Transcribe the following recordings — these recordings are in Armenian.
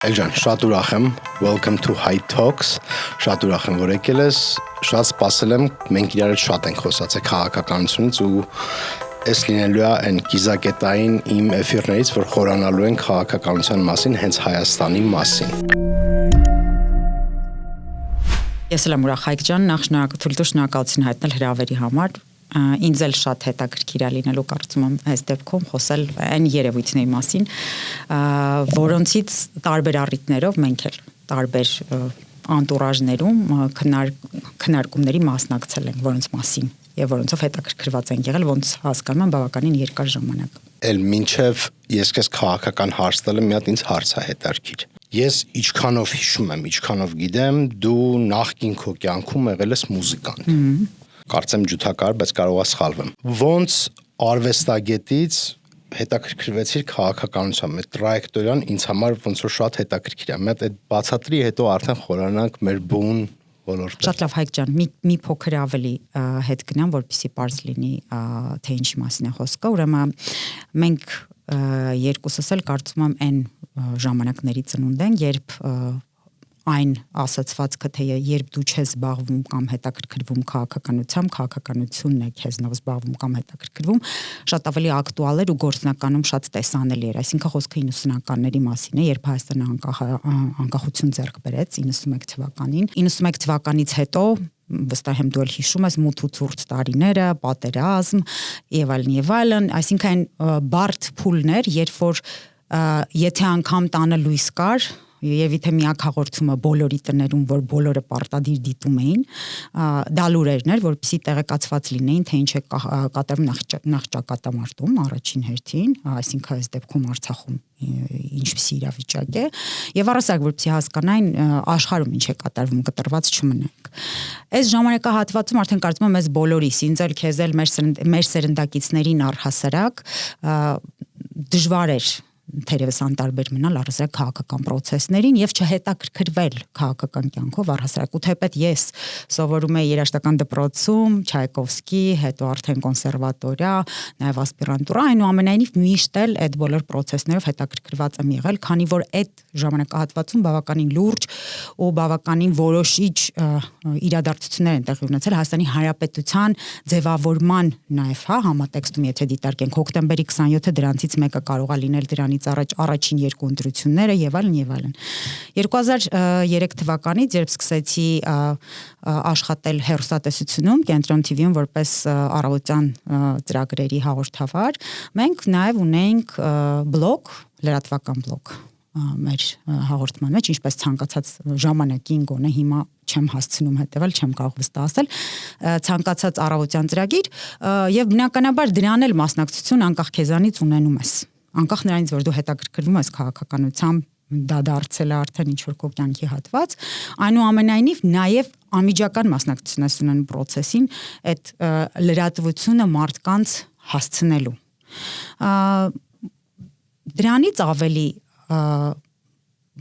Էլջան, շատ ուրախ եմ, welcome to High Talks, շատ ուրախ եմ, որ եկել ես, շատ սպասել եմ, մենք իրար հետ շատ ենք խոսացել քաղաքականությունից ու այս լինելու է այն կիզակետային իմ էֆիրներից, որ խորանալու են քաղաքականության մասին, հենց Հայաստանի մասին։ Ես էլ եմ ուրախ Հայկ ջան, նախ շնորհակալություն հայտնել հրավերի համար։ Ինձ էլ շատ հետաքրքիր է լինելու կարծում եմ այս դեպքում խոսել այն երևույթների մասին, որոնցից տարբեր առիթներով մենք էլ տարբեր անտուրաժներում քննարկումների մասնակցել ենք, որոնց մասին եւ որոնցով հետաքրքրված ենք եղել, ոնց հասկանում եմ բավականին երկար ժամանակ։ Էլ մինչև ես քեզ քաղաքական հարց տալը մի հատ ինձ հարց է հետաքրքիր։ Ես ինչքանով հիշում եմ, ինչքանով գիտեմ, դու նախկին քո կյանքում եղել ես մուզիկանտ։ Կարծեմ ջութակար, բայց կարող է սխալվեմ։ Ոնց արվեստագետից հետաքրքրվեցիր քաղաքականությամբ։ Այդ տրայեկտորիան ինձ համար ոնց որ շատ հետաքրքիր է։ Մենք այդ բացատրի հետո արդեն խորանանք մեր բուն ոլորտը։ Շատ լավ Հայկ ջան, մի փոքր ավելի հետ գնամ, որպեսզի པարզ լինի, թե ինչի մասին է խոսքը։ Ուրեմն մենք երկուսս էլ կարծում եմ այն ժամանակների ծնունդ են, երբ այն ասացվածքը, թե երբ դու չես զբաղվում կամ հետաքրքրվում քաղաքականությամբ, քաղաքականությունն է քեզնով զբաղվում կամ հետաքրքրվում, շատ ավելի ակտուալ էր ու գործնականում շատ տեսանելի էր։ Այսինքն խոսքը 90-ականների մասին է, երբ Հայաստանը անկախություն ձեռք բերեց 91 թվականին։ 91 թվականից հետո վստահ եմ դու էլ հիշում ես մութ ու ցուրտ տարիները, պատերազմ եւ այլն, այսինքն բարդ փուլներ, երբ որ եթե անգամ տանը լույս կար եւ եթե միակ հաղորդումը բոլորի տներում, որ բոլորը պարտադիր դիտում էին, դա լուրերն էր, որպեսզի տեղեկացված լինեին, թե ինչ է կատարվում նախ ճակատամարտում առաջին հերթին, այսինքն այս դեպքում Արցախում ինչպիսի իրավիճակ է, եւ առասարակ որպեսզի հասկանային աշխարհում ինչ է կատարվում, կտրված չմնանք։ Այս ժամանակահատվածում արդեն կարծում եմ մեզ բոլորիս, ինձ էլ քեզ էլ մեր սերնդակիցներին առհասարակ դժվար էր թերևս անտարբեր մնալ առհասարակ քաղաքական process-ներին եւ չհետաքրքրվել քաղաքական կյանքով առհասարակ ու թեպետ ես սովորում եի երաժշտական դպրոցում Չայկովսկի, հետո արդեն կոնսերվատորիա, նաեւ ասպիրանտուրա, այնուամենայնիվ միշտ էլ այդ բոլոր process-ներով հետաքրքրված եմ եղել, քանի որ այդ ժամանակահատվածում բավականին լուրջ ու բավականին որոշիչ իրադարձություններ են տեղի ունեցել Հայաստանի Հանրապետության ձևավորման նաեւ համատեքստում, եթե դիտարկենք հոկտեմբերի 27-ը դրանցից մեկը կարող է լինել դրանից առաջին երկու ընտրությունները եւ այլն։ 2003 թվականից երբ սկսեցի աշխատել հեռուստատեսությունում, Կենտրոն TV-ում որպես առավոտյան ծրագրերի հաղորդավար, մենք նաեւ ունեինք բլոգ, լրատվական բլոգ մեր հաղորդման մեջ, ինչպես ցանկացած ժամանակին գոնե հիմա չեմ հասցնում հետևել, չեմ կարող վստահել, ցանկացած առավոտյան ծրագիր եւ բնականաբար դրան էլ մասնակցություն անկախ քեզանից ունենում ես, անկախ նրանից որ դու հետաքրքրվում ես քաղաքականությամբ, դա դարձել է արդեն ինչ որ քո կյանքի հատված, այնուամենայնիվ նաեւ անմիջական մասնակցություն ես ունենում process-ին, այդ լրատվությունը մարդկանց հասցնելու։ Դրանից ավելի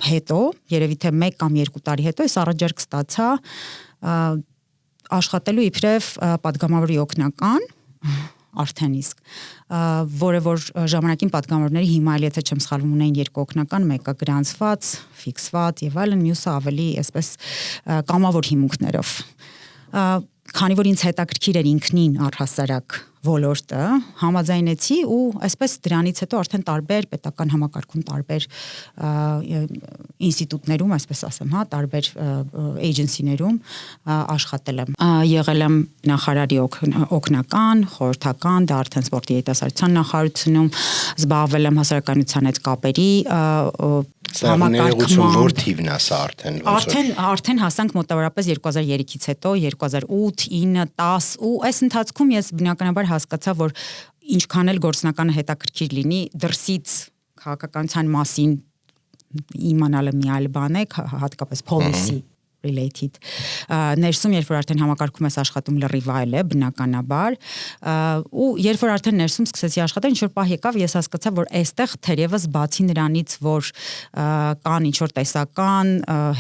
հետո, երևի թե 1 կամ 2 տարի հետո ես առաջարկ ստացա աշխատելու իբրև պատգամավորի օգնական, արդեն իսկ, որը որ ժամանակին պատգամավորների հիմա էլ եթե չեմ սխալվում ունեին 2 օգնական, մեկը գրանցված, ֆիքսված եւ այլն, մյուսը ավելի այսպես կամավոր հիմունքներով։ Քանի որ ինձ հետաքրքիր էր ինքնին առհասարակ ոլորտը, համաձայնեցի ու այսպես դրանից հետո արդեն տարբեր պետական համակարգում, տարբեր ինստիտուտներում, այսպես ասեմ, տարբեր էջենսիներում աշխատել եմ։ Եղել եմ նախարարի օգնական, խորհրդական, դա արդեն սպորտի երիտասարդության նախարարությունում, զբաղվել եմ հասարակայնության հետ կապերի համակարգում որ թիվն է սա արդեն հասանք մոտավորապես 2003-ից հետո 2008, 9, 10 ու այս ընթացքում ես բնականաբար հասկացա, որ ինչքան էլ գործնականը հետաքրքիր լինի, դրսից քաղաքականության մասին իմանալը մի այլ բան է, հատկապես policy related ներսում երբ որ արդեն համակարգում ես աշխատում լրիվ այլ է բնականաբար ու երբ որ արդեն ներսում սկսեցի աշխատել ինչ որ պահ եկավ ես հասկացա որ այստեղ թերևս բացի նրանից որ կան ինչ որ տեսական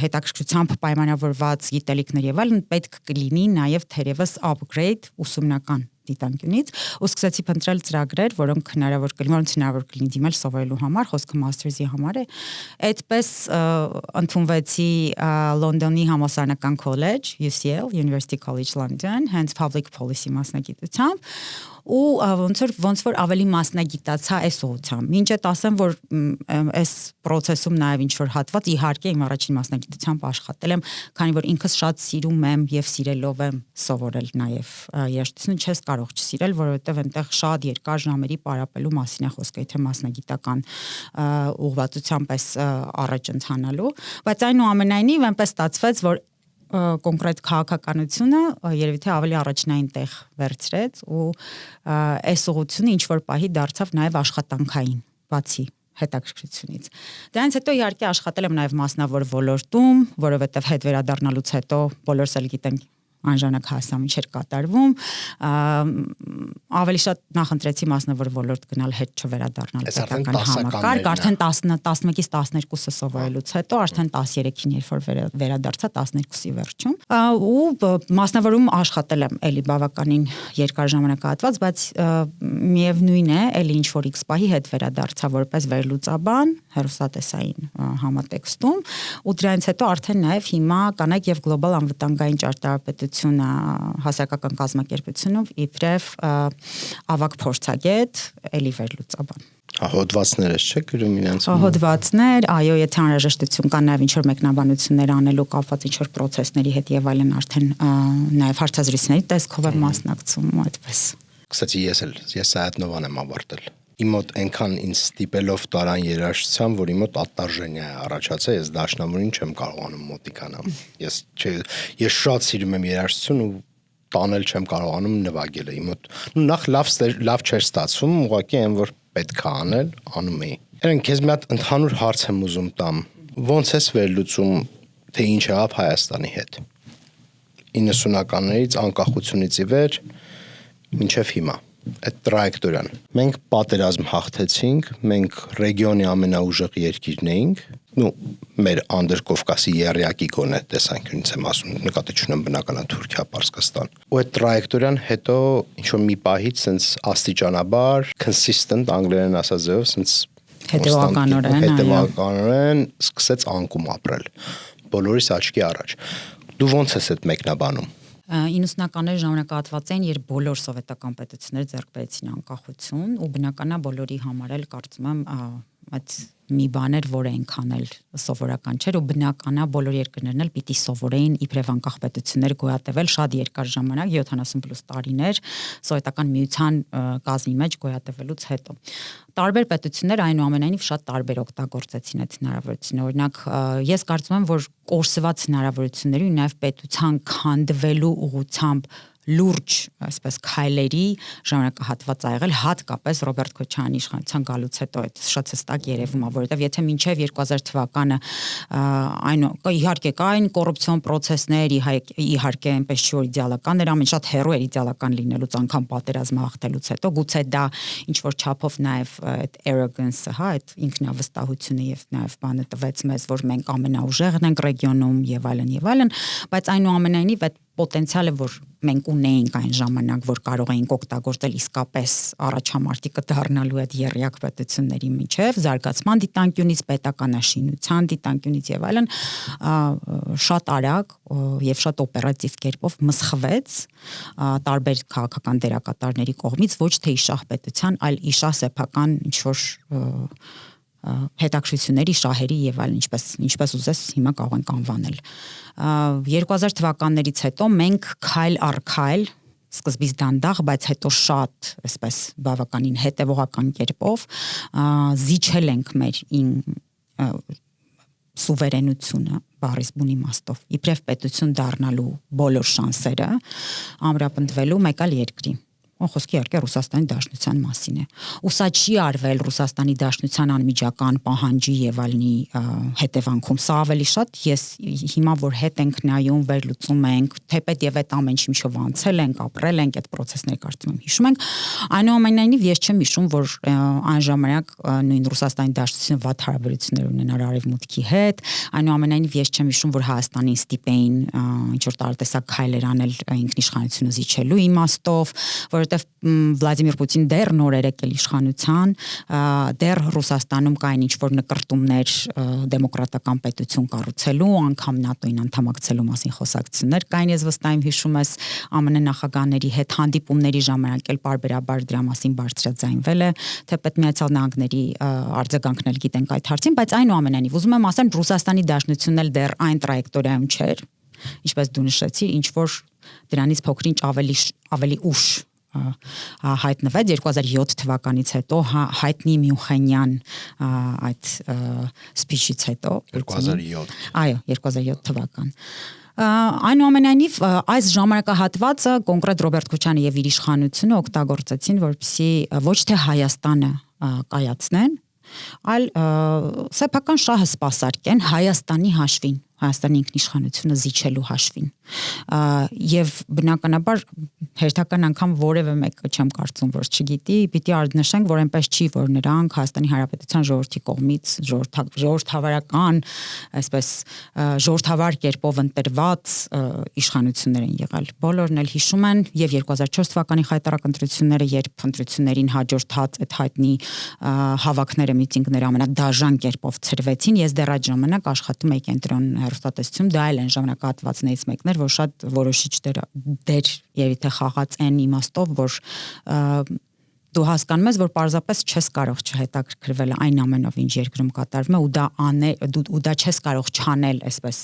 հետաքրքրությամբ պայմանավորված գիտելիքներ եւ այլն պետք կլինի նաեւ թերևս upgrade ուսումնական դիտանկյունից ու սկսեցի փնտրել ծրագրեր, որոնք հնարավոր կլինի դիմել սովորելու համար, խոսքը մաստերզի համար է։ Այդպես ընդունվեցի Լոնդոնի համալսարանական քոլեջ UCL University College London, հենց public policy մասնագիտությամբ ու ոնց որ ավելի մասնագիտացա այս ուղղությամբ։ Ինչ էդ ասեմ, որ այս process-ում նաև ինչ որ հատված իհարկե իմ առաջին մասնագիտությամբ աշխատել եմ, քանի որ ինքս շատ սիրում եմ եւ սիրելով եմ սովորել նաև երաժշտություն, չես կարող չսիրել, որովհետեւ այնտեղ շատ երկար ժամերի պարապելու մասին է խոսքը, եթե մասնագիտական ուղղվածությամբ այս առաջ ընթանալու, բայց այնուամենայնիվ այնպես ստացվեց, որ կոնկրետ քաղաքականությունը երևի թե ավելի առաջնային տեղ վերցրեց ու այս ուղղությունը ինչ որ պահի դարձավ նաև աշխատանքային, բացի հետաքրքրությունից։ Դրանից հետո իհարկե աշխատել եմ նաև մասնավոր ոլորտում, որովհետև հետ վերադառնալուց հետո բոլորս էլ գիտենք անժանակ հասամիջեր կատարվում, ավելի շատ նախընտրեցի մասնավոր ոլորտ գնալ հետ չվերադառնալ պետական համակարգ, արդեն 11-ից 12-ը սովորելուց հետո, արդեն 13-ին երբ որ վերադարձա 12-ի վերջում, ու մասնավորում աշխատել եմ էլի բավականին երկար ժամանակահատված, բայց միևնույն է, էլի ինչ որ X պահի հետ վերադարձա որպես վերլուծաբան հեռուստատեսային համատեքստում, ու դրանից հետո արդեն նաև հիմա կանայք եւ գլոբալ անվտանգային ճարտարապետությունը հասարակական կազմակերպությունով իբրև ավագ փորձագետ, էլի վերլուծաբան։ Հոդվածներ չէ՞ գրում իրենց։ Հոդվածներ, այո, եթե անհրաժեշտություն կա նաև ինչ որ մեկնաբանություններ անելու կապված ինչ որ process-ների հետ եւ այլն արդեն նաև հարցազրույցների տեսքով եմ մասնակցում ու այդպես։ Կստացի ես Սայաթնովան եմ ավարտել։ Իմ մոտ այնքան ինձ ստիպելով տարան երաժշտության, որ իմ մոտ ատտարժենիա է առաջացել, ես դաշնամուրին չեմ կարողանում մոտիկանալ։ Ես շատ սիրում եմ երաժշտություն ու տանել չեմ կարողանում նվագելը։ Իմ մոտ նախ լավ չէր ստացվում, ուղղակի այն որ պետք է անել, անում էի։ Երեն քեզ մի հատ ընդհանուր հարց եմ ուզում տամ։ Ոնց ես վերլուծում, թե ինչ եղավ Հայաստանի հետ 90-ականներից անկախությունից ի վեր մինչև հիմա։ Այդ տրայեկտորիան։ Մենք պատերազմ հաղթեցինք, մենք ռեգիոնի ամենաուժեղ երկիրն էինք, մեր Անդրկովկասի եռյակի գոնե տեսանկյունից եմ ասում, նկատի չունեմ բնականաբար Թուրքիա, Պարսկաստան։ Ու այդ տրայեկտորիան հետո ինչ որ մի պահից sense աստիճանաբար, consistent անգլերեն ասածով, sense հետևականորեն սկսեց անկում ապրել։ Բոլորիս աչքի առաջ։ Դու ոնց ես այդ մեկնաբանում։ 90-ականների ժամանակահատվածին, երբ բոլոր սովետական պետությունները ձեռք բերեցին անկախություն, ու բնականաբար բոլորի համար էլ կարծում եմ այդ մի բան էր, որ այնքան էլ սովորական չէր, ու բնականաբար բոլոր երկրներն էլ պիտի սովորեին իբրև անկախ պետություններ գոյատևել շատ երկար ժամանակ, 70+ տարիներ սովետական միության կազմի մեջ գոյատևելուց հետո։ Տարբեր պետություններ այնուամենայնիվ շատ տարբեր օգտագործեցին այդ հնարավորությունը։ Օրինակ, ես կարծում եմ, որ կորսված հնարավորությունների ու նաև պետության քանդվելու ուղղությամբ լուրջ, այսպես քայլերի ժամանակահատված ա եղել հատկապես Ռոբերտ Քոչարյանի իշխանության գալուց հետո, այդ շատ հստակ երևում է, որովհետև եթե մինչև 2000 թվականը իհարկե կային կոռուպցիոն process-ներ, իհարկե այնպես չի որ իդեալական էր, ամեն շատ հեռու էր իդեալական լինելուց, անգամ պատերազմը հաղթելուց հետո, գուցե դա ինչ որ չափով նաև այդ arrogance-ը, հա, այդ ինքնավստահությունը եւ նաև բանը տվեց մեզ, որ մենք ամենաուժեղն ենք ռեգիոնում եւ այլն, բայց այնուամենայնիվ այդ պոտենցիալը, որ մենք ունեինք այն ժամանակ, որ կարող էինք օգտագործել իսկապես առաջամարտիկը դառնալու այդ եռյակ պետությունների միջև, զարգացման դիտանկյունից, պետականաշինության դիտանկյունից եւ այլն, շատ արագ եւ շատ օպերատիվ կերպով մսխվեց տարբեր քաղաքական դերակատարների կողմից, ոչ թե իշահ պետության, այլ իշահ սեփական ինչ որ հետաքրքրությունների շահերի եւ այլն, ինչպես ուզես հիմա կարող ենք անվանել 2000 թվականներից հետո մենք քայլ առ քայլ սկզբից դանդաղ, բայց հետո շատ այսպես բավականին հետևողական կերպով զիջել ենք մեր սուվերենությունը բառիս բուն իմաստով իբրև պետություն դառնալու բոլոր շանսերը ամրապնդվելու մեկ այլ երկրի խոսքի իհարկե Ռուսաստանի Դաշնության մասին է։ Ու սա չի արվել Ռուսաստանի Դաշնության անմիջական պահանջի եւ այլնի հետևանքում։ Սա ավելի շատ ես հիմա որ հետ ենք նայում, վերլուծում ենք, թեպետ եւ այդ ամեն ինչով անցել ենք, ապրել ենք, այդ process-ները կարծում եմ հիշում ենք, այնուամենայնիվ ես չեմ հիշում, որ այն ժամանակ նույն Ռուսաստանի Դաշնությունը վատ հարաբերություններ ունենար Արևմուտքի հետ, այնուամենայնիվ ես չեմ հիշում, որ Հայաստանին ստիպեին ինչ որ տարատեսակ քայլեր անել ինքնիշխանությունը զիջելու իմաստով, որ որովհետև Վլադիմիր Պուտին դեռ նոր էր եկել իշխանության, դեռ Ռուսաստանում կային ինչ-որ նկրտումներ դեմոկրատական պետություն կառուցելու, անգամ ՆԱՏՕ-ին անդամակցելու մասին խոսակցություններ կային, ես վստահ եմ հիշում ես ԱՄՆ նախագահների հետ հանդիպումների ժամանակ էլ պարբերաբար դրա մասին բարձրաձայնվել է, թեպետ Միացյալ Նահանգների արձագանքն էլ գիտենք այդ հարցին, բայց այնուամենայնիվ ուզում եմ ասել Ռուսաստանի Դաշնությունն էլ դեռ այն տրայեկտորիայում չէր, ինչպես դու նշեցիր, ինչ որ դրանից փոքրինչ ավելի ուշ հայտնվեց 2007 թվականից հետո հայտնի Մյունխենյան այդ սպիչից հետո 2007 այո 2007 թվական այնուամենայնիվ այս ժամանակահատվածը կոնկրետ Ռոբերտ Քոչյանը եւ իր իշխանությունը օգտագործեցին որպեսզի ոչ թե Հայաստանը կայացնեն այլ սեփական շահը սպասարկեն Հայաստանի հաշվին Հայաստանի ինքնիշխանությունը զիջելու հաշվին եւ բնականաբար հերթական անգամ որևէ մեկը չեմ կարծում որ չգիտի պիտի արդնշենք որ այնպես չի որ նրանք Հայաստանի Հանրապետության ժողովրդի կողմից ժողովրդավարական այսպես ժողովրդավար կերպով ընտրված իշխանություններ են եղել բոլորն էլ հիշում են եւ 2004 թվականի խայտարակ ընտրությունները երբ ընտրություններին հաջորդած այդ հայտնի հավաքները միտինգները ամենադաժան կերպով ցրվեցին ես դեռ այդ ժամանակ աշխատում էի կենտրոն հեռուստատեսություն դա էլ են ժամանակահատվածներից մեկն էր որ շատ որոշիչ դեր եւ թե խաղաց այն իմաստով որ դու հասկանում ես որ պարզապես չես կարող չհետաքրքրվել այն ամենով ինչ երկրում կատարվում է ու դա անել ու դա չես կարող չանել այսպես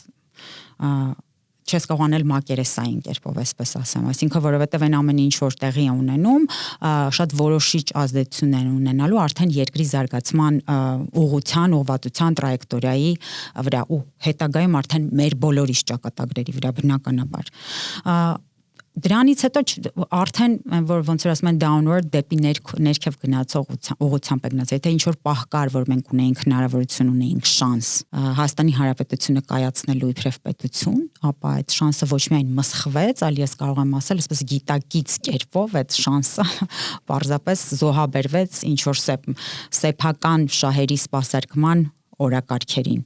չես կարող անել մակերեսային կերպով այսպես ասեմ այսինքն որովհետև այն ամենը ինչ որ տեղի է ունենում շատ որոշիչ ազդեցություն են ունենալու արդեն երկրի զարգացման ուղղության ուղղվածության տրայեկտորիայի վրա ու հետագայում արդեն մեր բոլորիս ճակատագրերի վրա բնականաբար դրանից հետո արդեն որ ոնց որ ասում են downward դեպի ներքև գնացող ուղղությամբ է գնացել եթե ինչ որ պահ կար որ մենք ունեինք հնարավորություն ունեինք շանս Հայաստանի Հանրապետությունը կայացնելու իբրև պետություն ապա այդ շանսը ոչ միայն մսխվեց այլ ես կարող եմ ասել այսպես գիտակից կերպով այդ շանսը պարզապես զոհաբերվեց ինչ որ սեփական շահերի սպասարկման օրակարգերին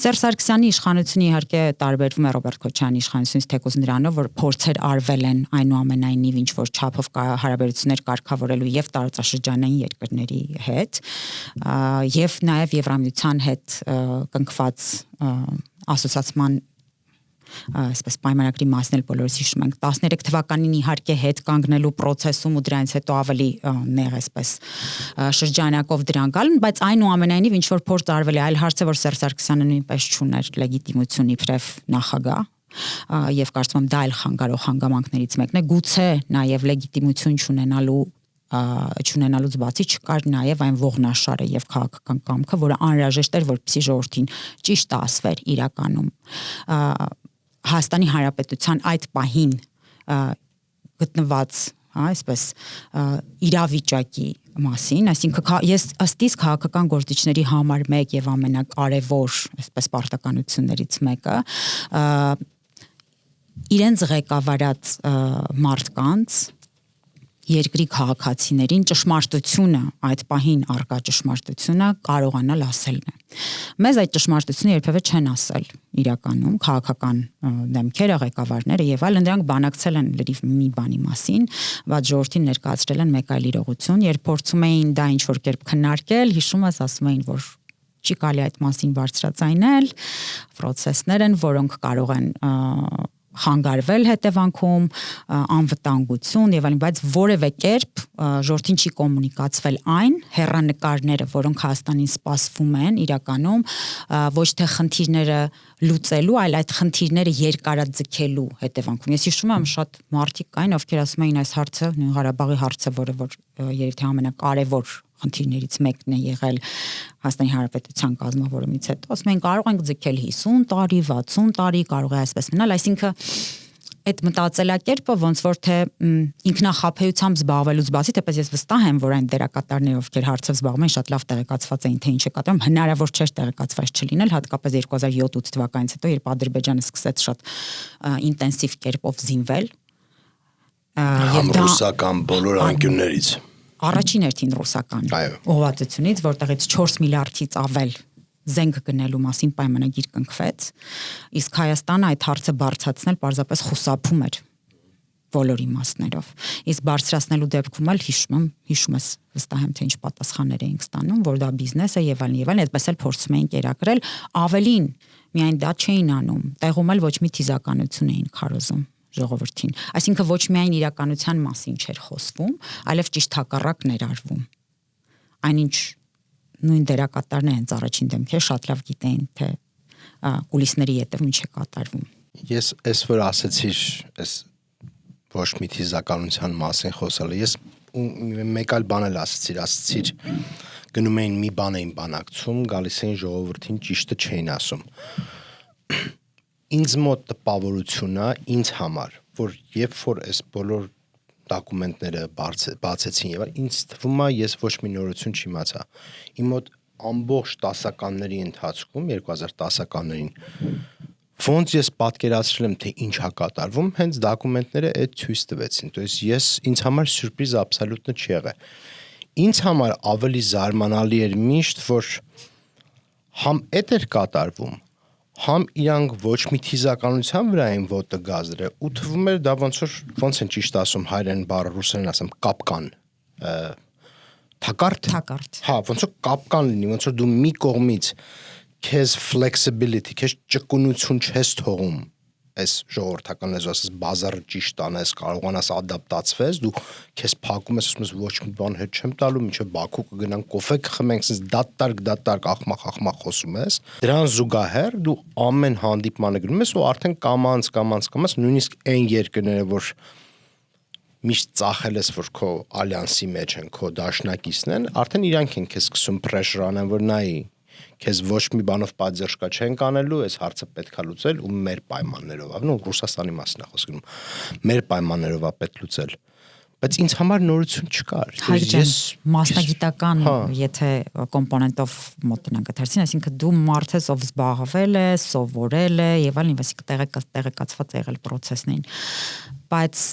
Սերժ Սարգսյանի իշխանությունը իհարկե տարբերվում է Ռոբերտ Քոչյանի իշխանությունից թեկուզ նրանով որ փորձեր արվել են այնուամենայնիվ ինչ որ չափով հարաբերություններ կարգավորելու եւ տարածաշրջանային երկրների հետ եւ նաեւ Եվրամիության հետ կնքված ասոցիացիան այսպես պայմանագրի մասն էլ բոլորս հիշում ենք 13 թվականին իհարկե հետ կանգնելու process-ում ու դրանից հետո ավելի նեղ այսպես շրջանակով դրան գալն բայց այնուամենայնիվ ինչ որ փորձ արվել է այլ հարց է որ Սերժ Սարգսյանը նույնպես չուներ լեգիտիմություն իբրև նախագահ եւ կարծում եմ դա էլ խանգարող հանգամանքներից մեկն է գուցե նաեւ լեգիտիմություն չունենալուց բացի չկար նաև այն ողնաշարը եւ քաղաքական կամքը, որը անհրաժեշտ էր, որպեսզի ժողովրդին ճիշտ ասվեր իրականում Հայաստանի Հանրապետության այդ պահին գտնված, այսպես իրավիճակի մասին, այսինքն ես ըստ իս քաղաքական գործիչների համար մեկ եւ ամենակարևոր, այսպես պարտականություններից մեկը իրենց ղեկավարած մարդկանց երկրի քաղաքացիներին ճշմարտությունը այդ պահին արկա ճշմարտությունը կարողանալ ասելն է։ Մեզ այդ ճշմարտությունը երբևէ չեն ասել իրականում քաղաքական դեմքերը, ղեկավարները եւ այլն դրանք բանակցել են լրիվ մի բանի մասին, բայց ժողովրդին ներկայացրել են մեկ այլ իրողություն, երբ փորձում էին դա ինչ որ կերպ քննարկել, հիշում ես ասում էին որ չի կարելի այդ մասին բարձրացնել, process-ներ են, որոնք կարող են խանգարվել հետևանքում անվտանգություն եւ այլն բայց որևէ կերպ ժողովրդին չի կոմունիկացվել այն հեռանկարները որոնք Հայաստանին սպասվում են իրականում ոչ թե խնդիրները լուծելու այլ այդ խնդիրները երկարաձգելու հետևանքում ես հիշում եմ շատ մարդիկ կային ովքեր ասում էին այս հարցը Նույն Ղարաբաղի հարցը որը որ երբ թե ամենակարևոր խնդիրներից մեկն է եղել Հայաստանի Հանրապետության կազմավորումից հետո ասում են կարող ենք ձգել 50 տարի 60 տարի կարող է այսպես մնալ այսինքն այդ մտածելակերպը ոնց որ թե ինքնախապեյությամբ զբաղվելուց բացի թեպետ ես վստահ եմ որ այն դերակատարները ովքեր հարցով զբաղվում են շատ լավ տեղեկացված էին թե ինչ է կատարվում հնարավոր չէր տեղեկացված չլինել հատկապես 2007-8 թվականից հետո երբ Ադրբեջանը սկսեց շատ ինտենսիվ կերպով զինվել եւ դա ռուսական բոլոր անկյուններից առաջին հերթին ռուսական ուղղվածությունից, որտեղից 4 միլիարդից ավել զենք գնելու մասին պայմանագիր կնքվեց, իսկ Հայաստանը այդ հարցը բարձրացնել պարզապես խուսափում էր բոլոր իմաստներով։ Իսկ բարձրացնելու դեպքում էլ հիշում ես վստահ եմ թե ինչ պատասխաններ էինք ստանում, որ դա բիզնես է եւ այլն, այդպես էլ փորձում էինք կերակրել, ավելին միայն դա չէին անում, տեղում էլ ոչ մի թիզականություն էին քարոզում ժողովրդին։ Այսինքն ոչ միայն իրականության մասին չէր խոսվում, այլև ճիշտ հակառակն էր արվում։ Այնինչ նույն դերակատարները հենց առաջին դեմքեր շատ լավ գիտեին, թե կուլիսների ետև ինչ է կատարվում։ Ես այս որ ասեցիր, այս ոչ մի թիզականության մասին խոսալը, ես մեկ այլ բան էլ ասացիր, գնում էին մի բան էին բանակցում, գալիս էին ժողովրդին ճիշտը չէին ասում։ Ինձ մոտ տպավորությունն է ինձ համար, որ երբ որ այս բոլոր դոկումենտները բացեցին եւ ինձ թվում է ես ոչ մի նորություն չիմացա։ Իմ մոտ ամբողջ դասականների ընթացքում 2010-ականներին ոնց ես պատկերացրել եմ թե ինչ է կատարվում, հենց դոկումենտները այդ ցույց տվեցին։ То есть ինձ համար սյուրպրիզ աբսոլյուտը չի եղել։ Ինձ համար ավելի զարմանալի էր միշտ, որ համ այդ էր կատարվում, համ իրանք ոչ մի թիզականության վրա էին ոտը գազրել, ու թվում էր դա ոնց են ճիշտ ասում հայերեն բառը ռուսերեն ասեմ, կապկան, թակարդ։ Հա, ոնց որ կապկան լինի, ոնց որ դու մի կողմից քեզ flexibility, քեզ ճկունություն չես թողում, այս ժողովրդական լեզու ասես բազարը ճիշտ անես, կարողանաս ադապտացվես, դու քեզ փակում ես, ասում ես ոչ մի բան հետ չեմ տալու, մինչև Բաքու կգնանք կոֆե կխմենք, sense դատարկ ախմախ խոսում ես։ Դրան զուգահեռ դու ամեն հանդիպմանը գնում ես ու արդեն կամաց նույնիսկ այն երկրները, որ միշտ ծախել ես, որ քո ալյանսի մեջ են, քո դաշնակիցն են, արդեն իրանք են քեզ սկսում pressure անեն, որ նայ քեզ ոչ մի բանով պատժկա չեն կանելու, այս հարցը պետքա լուծել ու մեր պայմաններով, նո Ռուսաստանի մասին է խոսքը, մեր պայմաններով է պետք լուծել։ Բայց ինձ համար նորություն չկար։ Ես մասնագիտական, եթե կոմպոնենտով մոտնանք դարձին, այսինքն դու մարդ ես, ով զբաղվել է, սովորել է եւ այլն, այսինքն տեղեկացված եղել process-ներին։ Բայց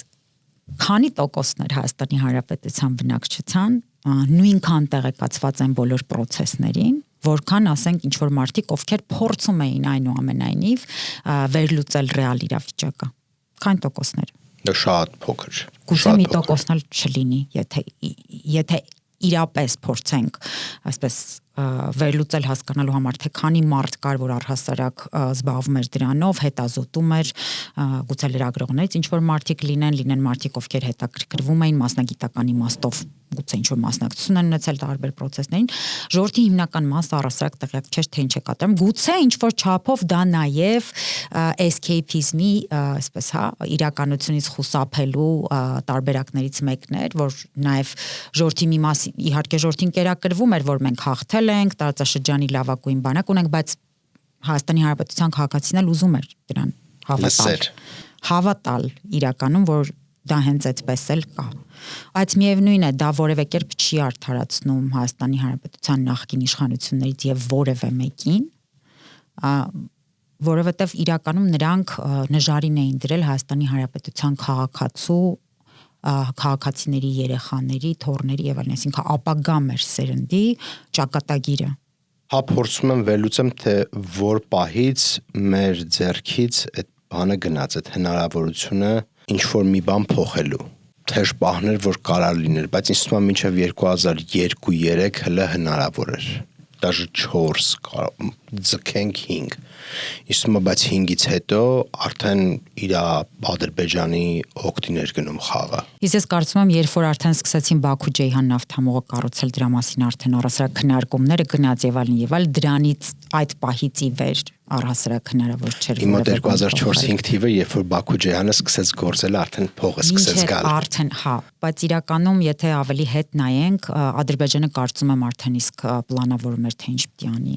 քանի տոկոսներ Հայաստանի Հանրապետության բնակչության նույնքան տեղեկացված են բոլոր process-ներին, որքան ասենք ինչ որ մարդիկ, ովքեր փորձում էին այնուամենայնիվ վերլուծել ռեալ իրավիճակը։ Քանի տոկոսներ։ Դա շատ փոքր։ Գուցե մի տոկոսն էլ չլինի, եթե իրապես փորձենք, այսպես վերլուծել հասկանալու համար, թե քանի մարդ կար, որ առհասարակ զբաղվում էր դրանով, հետազոտում էր, գուցե լրագրողներից ինչ որ մարդիկ լինեն մարդիկ, ովքեր հետաքրքրվում էին մասնագիտական իմաստով, գուցե ինչ որ մասնակցություն են ունեցել տարբեր process-ներին, ժողովրդի հիմնական մասը առհասարակ տեղյակ չէր, թե ինչ է կատարում, գուցե ինչ որ չափով դա նաև escapism-ի, այսպես իրականությունից խուսափելու տարբերակներից մեկն էր, որ նաև ժողովրդի մի մաս իհարկե ժողովրդին կերակրվում էր, որ մենք հաղթել ենք, տարածաշրջանի լավագույն բանակ ունենք, բայց Հայաստանի Հանրապետության քաղաքացին էլ ուզում էր դրան հավատալ իրականում, որ դա հենց այդպես էլ կա։ Բայց միևնույն է, դա որևէ կերպ չի արդարացնում Հայաստանի Հանրապետության նախկին իշխանություններից եւ որևէ մեկին, որովհետեւ իրականում նրանք նժարին էին դրել Հայաստանի Հանրապետության քաղաքացիների, երեխաների, թոռների եւ այլն, այսինքն ապագա մեր սերնդի ճակատագիրը։ Հա փորձում եմ վերլուծեմ, թե որ պահից մեր ձեռքից այդ բանը գնաց, այդ հնարավորությունը ինչ որ մի բան փոխելու։ Թեժ պահներ, որ կարող լիներ, բայց ինձ թվում է մինչև 2002-3 հələ հնարավոր էր։ Դաժե 4, ձգենք 5։ Իսկ բայց 5-ից հետո արդեն իր Ադրբեջանի օգտին էր գնում խաղը։ Իսկ ես կարծում եմ, երբ որ արդեն սկսեցին Բաքու-Ջեյհան նավթամուղը կառուցել, դրա մասին արդեն առհասարակ քննարկումները գնաց եւ այլն, դրանից այդ պահից ի վեր առհասարակ հնարավոր չէր։ Իմ 2004-5 թիվը, երբ որ Բաքու-Ջեյհանը սկսեց գործել, արդեն փողը սկսեց գալ։ Արդեն, հա, բայց իրականում եթե ավելի հետ նայենք, Ադրբեջանը կարծում եմ արդեն իսկ պլանավորում էր թե ինչ պիտի անի։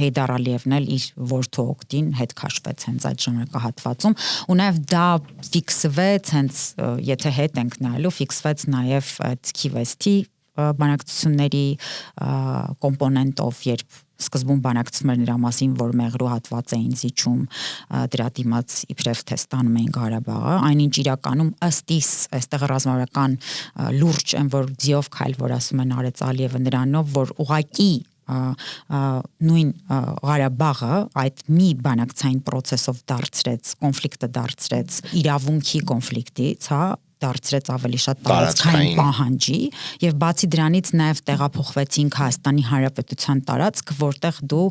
Հեյդար Ալիևն էլ իր որդու օգտին հետ քաշվեց հենց այդ ժամանակահատվածում, ու նաև դա ֆիքսվեց հենց եթե հետ ենք նայելու, ֆիքսվեց նաև այդ Քիվեստի բանակցությունների կոմպոնենտով, երբ սկզբում բանակցում էր նրա մասին, որ մեղրու հատված էին զիջում դրա դիմաց իբրև թե ստանում էին Ղարաբաղը, այնինչ իրականում ըստ իս այստեղ ռազմավարական լուրջ են, որ ձիով քայլ, որ ասում են արեց Ալիևը նրանով, որ ուղակի նույն Ղարաբաղը այդ մի բանակցային process-ով դարձրեց, կոնֆլիկտը դարձրեց իրավունքի կոնֆլիկտից, հա, դարձրեց ավելի շատ տարածքային պահանջի եւ բացի դրանից նաեւ տեղափոխվեցինք Հայաստանի Հանրապետության տարածք, որտեղ դու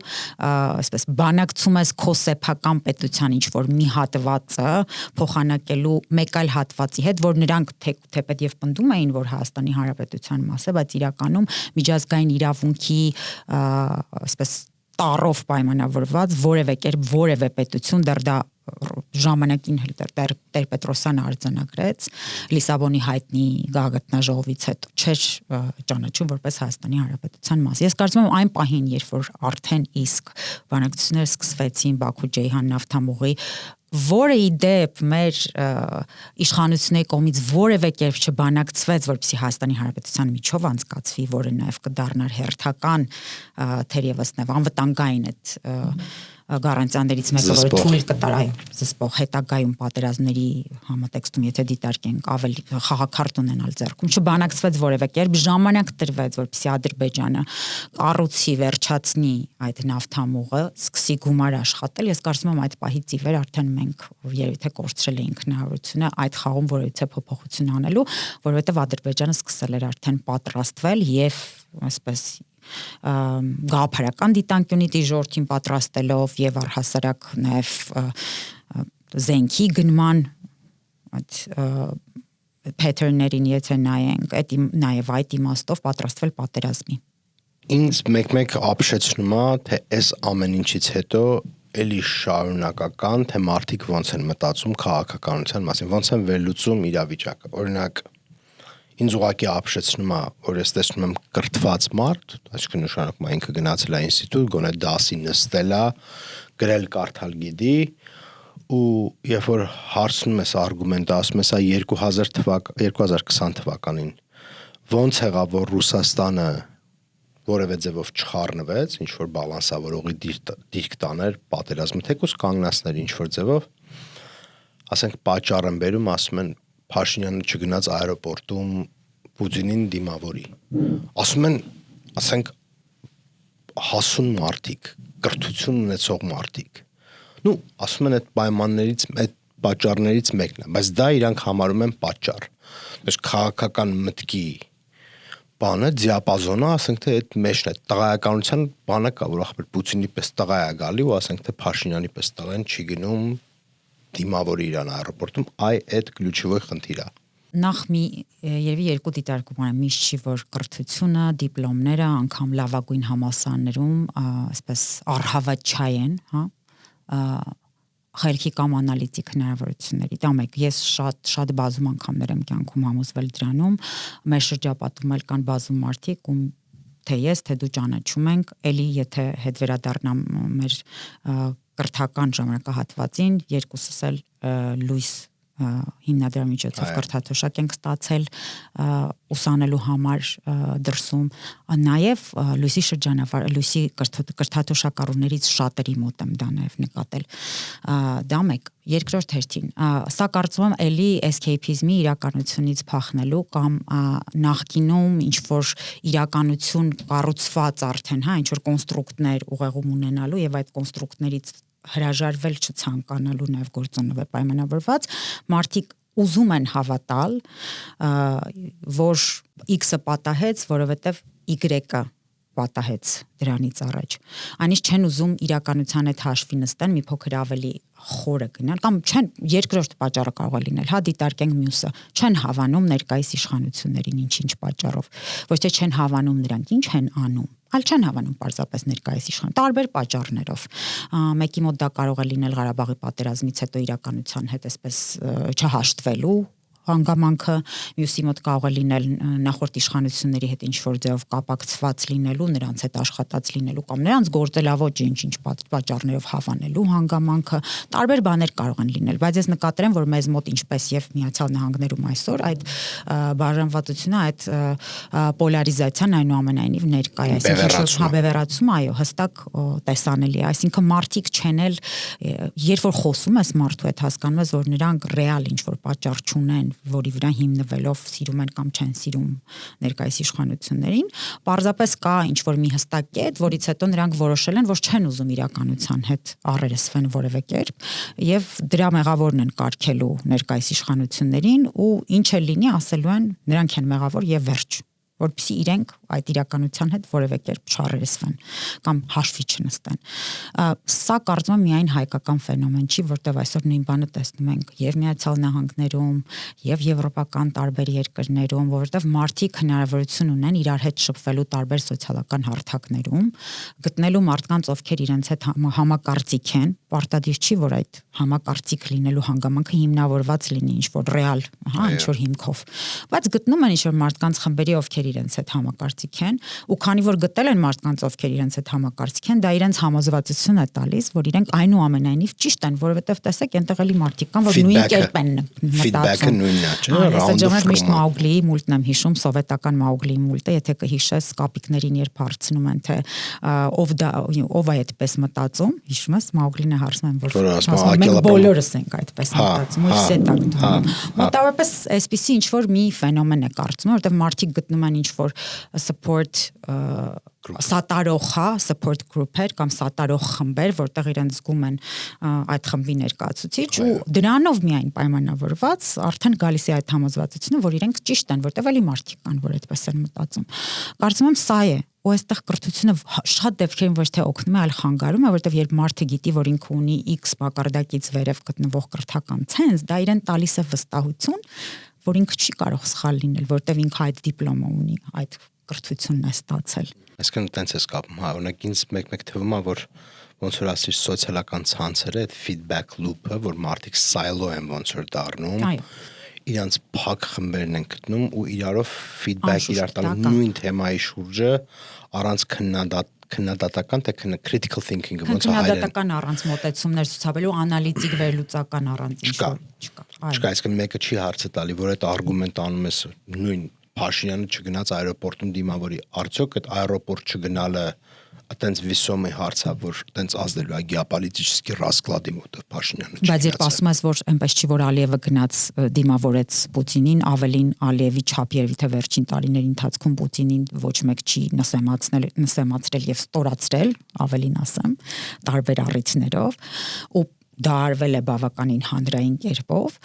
այսպես բանակցում ես քո սեփական պետության ինչ որ մի հատվածը փոխանակելու մեկ այլ հատվածի հետ, որ նրանք թեպետ եւ պնդում էին, որ Հայաստանի Հանրապետության մաս է, բայց իրականում միջազգային իրավունքի այսպես տարով պայմանավորված որևէ կերպ որևէ պետություն դեռ դա ժամանակին Տեր-Պետրոսյանը արձանագրեց Լիսաբոնի հայտնի գագաթնաժողովից հետո չէր ճանաչում որպես Հայաստանի Հանրապետության մաս։ Ես կարծում եմ այն պահին, երբ որ արդեն իսկ բանակցությունները սկսվեցին Բաքու-Ջեյհան նավթամուղի, որը իդեպ մեր իշխանությունների կողմից որևէ կերպ չբանակցվեց, որպեսզի Հայաստանի Հանրապետության միջով անցկացվի, որը նաև կդառնար հերթական թերևս նաև անվտանգային այդ գարանտիաներից մեկը, որը թույլ կտար զսպող հետագայում պատերազմների համատեքստում, եթե դիտարկենք ավելի խաղաքարտ ունենալ ձեռքում, չբանակցվեց որևէ կերպ, ժամանակ տրվեց, որպեսզի Ադրբեջանը կառուցի, վերջացնի այդ նավթամուղը, սկսի գումար աշխատել։ Ես կարծում եմ այդ պահից ի վեր արդեն մենք երևի թե կորցրել էինք հնարավորությունը այդ խաղում որևէ փոփոխություն անելու, որովհետև Ադրբեջանը սկսել էր արդեն պատրաստվել եւ այսպես գաղափարական դիտանկյունի դիժորքին պատրաստելով եւ առհասարակ նաեւ զենքի գնման այդ pattern-ներին եթե նայենք, այդ նաեւ այդ իմաստով պատրաստվել պատերազմի։ Ինձ մեկ-մեկ ապշեցնում է, թե այս ամեն ինչից հետո էլի շարունակական, թե մարդիկ ոնց են մտածում քաղաքականության մասին, ոնց են վերլուծում իրավիճակը։ Օրինակ ինձ ուղղակի ապշեցնում է, որ ես տեսնում եմ կրթված մարդ, այսինքն նշանակում է ինքը գնացել է ինստիտուտ, գոնե դասի նստել է, գրել կարդալ գիտի, ու երբ որ հարցնում ես արգումենտը, ասում ես 2020 թվականին ոնց եղավ, որ Ռուսաստանը որևէ ձևով չխառնվեց, ինչ որ բալանսավորողի դիրք տաներ պատերազմը, թեկուզ կանգնացներ ինչ որ ձևով, ասենք պատճառ են բերում, ասում են Փաշինյանը չգնաց аэроպորտում Պուտինին դիմավորի։ Ասում են, ասենք հասուն մարդիկ, կրթություն ունեցող մարդիկ։ Նու, ասում են այդ պայմաններից, այդ պատճառներից մեկն է, բայց դա իրանք համարում են պատճառ։ Այս քաղաքական մտքի բանը, դիապազոնը, ասենք թե այդ մեջն է, տղայականության բանը կա, որ ախպեր Պուտինի պես տղա է գալի, ու ասենք թե Փաշինյանի պես տղան չի գնում դիմավորի իրան аэроպորտում, այդ ключевой խնդիր է։ Նախ երևի երկու դիտարկում ունեմ, միշտ չի որ կրթությունը, դիպլոմները, անգամ լավագույն համալսարաններում, այսպես առհավատ չային, հա, խելքի կամ անալիտիկ հնարավորությունների։ Դա մեկ, ես շատ բազում անգամներ եմ կյանքում համոզվել դրանում, մեր շրջապատում էլ կան բազում մարդիկ, ում թե ես, թե դու ճանաչում ենք, էլի եթե հետ վերադառնամ մեր կրթական ժամանակահատվածին, երկուսս էլ լույս հիմնադրամի միջոցով կրթաթոշակ ենք ստացել ուսանելու համար դրսում, նաև լույսի շրջանավար, լույսի կրթաթոշակառուներից շատերի մոտ եմ դա նաև նկատել։ Դա մեկ, երկրորդ հերթին, սա կարծում եմ էլի escapism-ի իրականությունից փախնելու կամ նախկինում ինչ որ իրականություն կառուցված արդեն, հա, ինչ որ կոնստրուկտներ ուղեղում ունենալու եւ այդ կոնստրուկտներից հրաժարվել չցանկանալու նաև գործոնով է պայմանավորված, մարդիկ ուզում են հավատալ, որ X-ը պատահեց, որովհետև Y-ը պատահեց դրանից առաջ։ Այնինչ չեն ուզում իրականության հետ հաշվի նստեն, մի փոքր ավելի խորը գնալ, կամ չեն, երկրորդ պատճառը կարող է լինել, հա, դիտարկենք մյուսը, չեն հավանում ներկայիս իշխանություններին ինչ պատճառով, ոչ թե չեն հավանում նրանք ինչ են անում, այլ չեն հավանում պարզապես ներկայիս իշխան, տարբեր պատճառներով։ Մեկի մոտ դա կարող է լինել Ղարաբաղի պատերազմից հետո իրականության հետ այսպես չհաշտվելու հանգամանքը, մյուսի մոտ կարող է լինել նախորդ իշխանությունների հետ ինչ-որ ձևով կապակցված լինելու, նրանց հետ աշխատած լինելու կամ նրանց գործելավոճը ինչ պատճառներով հավանելու հանգամանքը, տարբեր բաներ կարող են լինել, բայց ես նկատել եմ, որ մեզ մոտ ինչպես եւ Միացյալ Նահանգներում այսօր այդ բաժանվածությունը, այդ պոլարիզացիան այնուամենայնիվ ներկա է, այսինքն հավերացում, այո, հստակ տեսանելի է, այսինքն մարդիկ չեն էլ երբ որ խոսում ես մարդու հետ հասկանում ես, որ նրանք ռեալ ինչ-որ պատճառ չունեն որի վրա հիմնվելով սիրում են կամ չեն սիրում ներկայիս իշխանություններին, պարզապես կա ինչ-որ մի հստակ կետ, որից հետո նրանք որոշել են, որ չեն ուզում իրականության հետ առերեսվեն որևէ կերպ, եւ դրա մեղավորն են կարգելու ներկայիս իշխանություններին ու ինչ էլ լինի, ասելու են նրանք են մեղավոր եւ վերջ, որպեսզի իրենք այդ իրականության հետ որևէ կերպ չառերեսվեն կամ հաշվի չնստեն։ Սա կարծում եմ միայն հայկական ֆենոմեն չի, որտեղ այսօր նույն բանը տեսնում ենք եւ Միացյալ Նահանգներում, եւ եվրոպական տարբեր երկրներում, որովհետեւ մարդիկ հնարավորություն ունեն իրար հետ շփվելու տարբեր սոցիալական հարթակներում, գտնելու մարդկանց, ովքեր իրենց հետ համակարծիք են, պարտադիր չի, որ այդ համակարծիք լինելու հանգամանքը հիմնավորված լինի ինչ-որ ռեալ, ինչ-որ հիմքով, բայց գտնում են ինչ-որ մարդկանց խմբերի, ովքեր իրենց հետ համակարծիք են, ու քանի որ գտել են մարդկանց, ովքեր իրենց հետ համակարծիք են, դա իրենց համոզվածություն է տալիս, որ իրենք այնուամենայնիվ ճիշտ են, որովհետև տեսեք, այնտեղ էլի մարդիկ կան, որ նույն կերպ են մտածում։ Ֆիդբեքը նույնն է, չէ՞, ռաունդը միշտ Մաուգլիի մուլտն եմ հիշում, սովետական Մաուգլիի մուլտը, եթե կհիշես, կապիկներին երբ հարցնում են, թե ով է այդպես մտածում, հիշում ես, Մաուգլին է հարցնում, որ մենք բոլորս ենք այդպես մտածում, ու սա տակ։ Մոտավորապես այսպեսի ինչ որ մի ֆենոմեն է կարծում, որովհետև մարդիկ գտնում են ինչ որ support support group-եր կամ սատարող խմբեր, որտեղ իրենց զգում են այդ խմբի ներկայացուցիչ ու դրանով միայն պայմանավորված արդեն գալիս է այդ համոզվածությունը, որ իրենք ճիշտ են, որտեղ էլի մարդիկ կան, որ այդպես են մտածում։ Կարծում եմ սա է, ու այստեղ կրթությունը շատ դեպքերին ոչ թե օգնում է, այլ խանգարում է, որտեղ երբ մարդը գիտի, որ ինքը ունի X մակարդակից վերև գտնվող կրթական ցենզ, դա իրեն տալիս է վստահություն, որ ինքը չի կարող սխալ լինել, որտեղ ինքը այդ դիպլոմը ունի, այդ կրթությունն է ստացել։ Այսինքն տենց է կապում, օրինակ ինձ մեկ թվում է, որ ոնց որ ասիր սոցիալական ցանցերը, այդ feedback loop-ը, որ մարդիկ սայլո են ոնց որ դառնում, իրանց փակ խմբերն են գտնում ու իրարով feedback իրար տալու նույն թեմայի շուրջը առանց քննադատական թե critical thinking-ը ոնց է հայերեն։ Քննադատական առանց մոտեցումներ ցուցաբերելու, անալիտիկ վերլուծական առանց չկա։ Այսինքն մեկը չի հարցը տալի, որ այդ արգումենտ անում ես նույն Փաշինյանը չգնաց аэроպորտում դիմավորի, արդյոք այդ аэроպորտ չգնալը այտենց վիսոմի հարցա, որ այտենց ազդելու է գեոպոլիտический раскладի մոտ Փաշինյանը։ Բայց երբ ասում ես, որ այնպես չի, որ Ալիևը գնաց դիմավորեց Պուտինին, ավելին Ալիևի չափ երևի թե վերջին տարիների ընթացքում Պուտինին ոչ մեկ չի նսեմացրել եւ ստորացրել, ավելին ասեմ, տարբեր առիթներով, ու դա արվել է բավականին հանրային կերպով,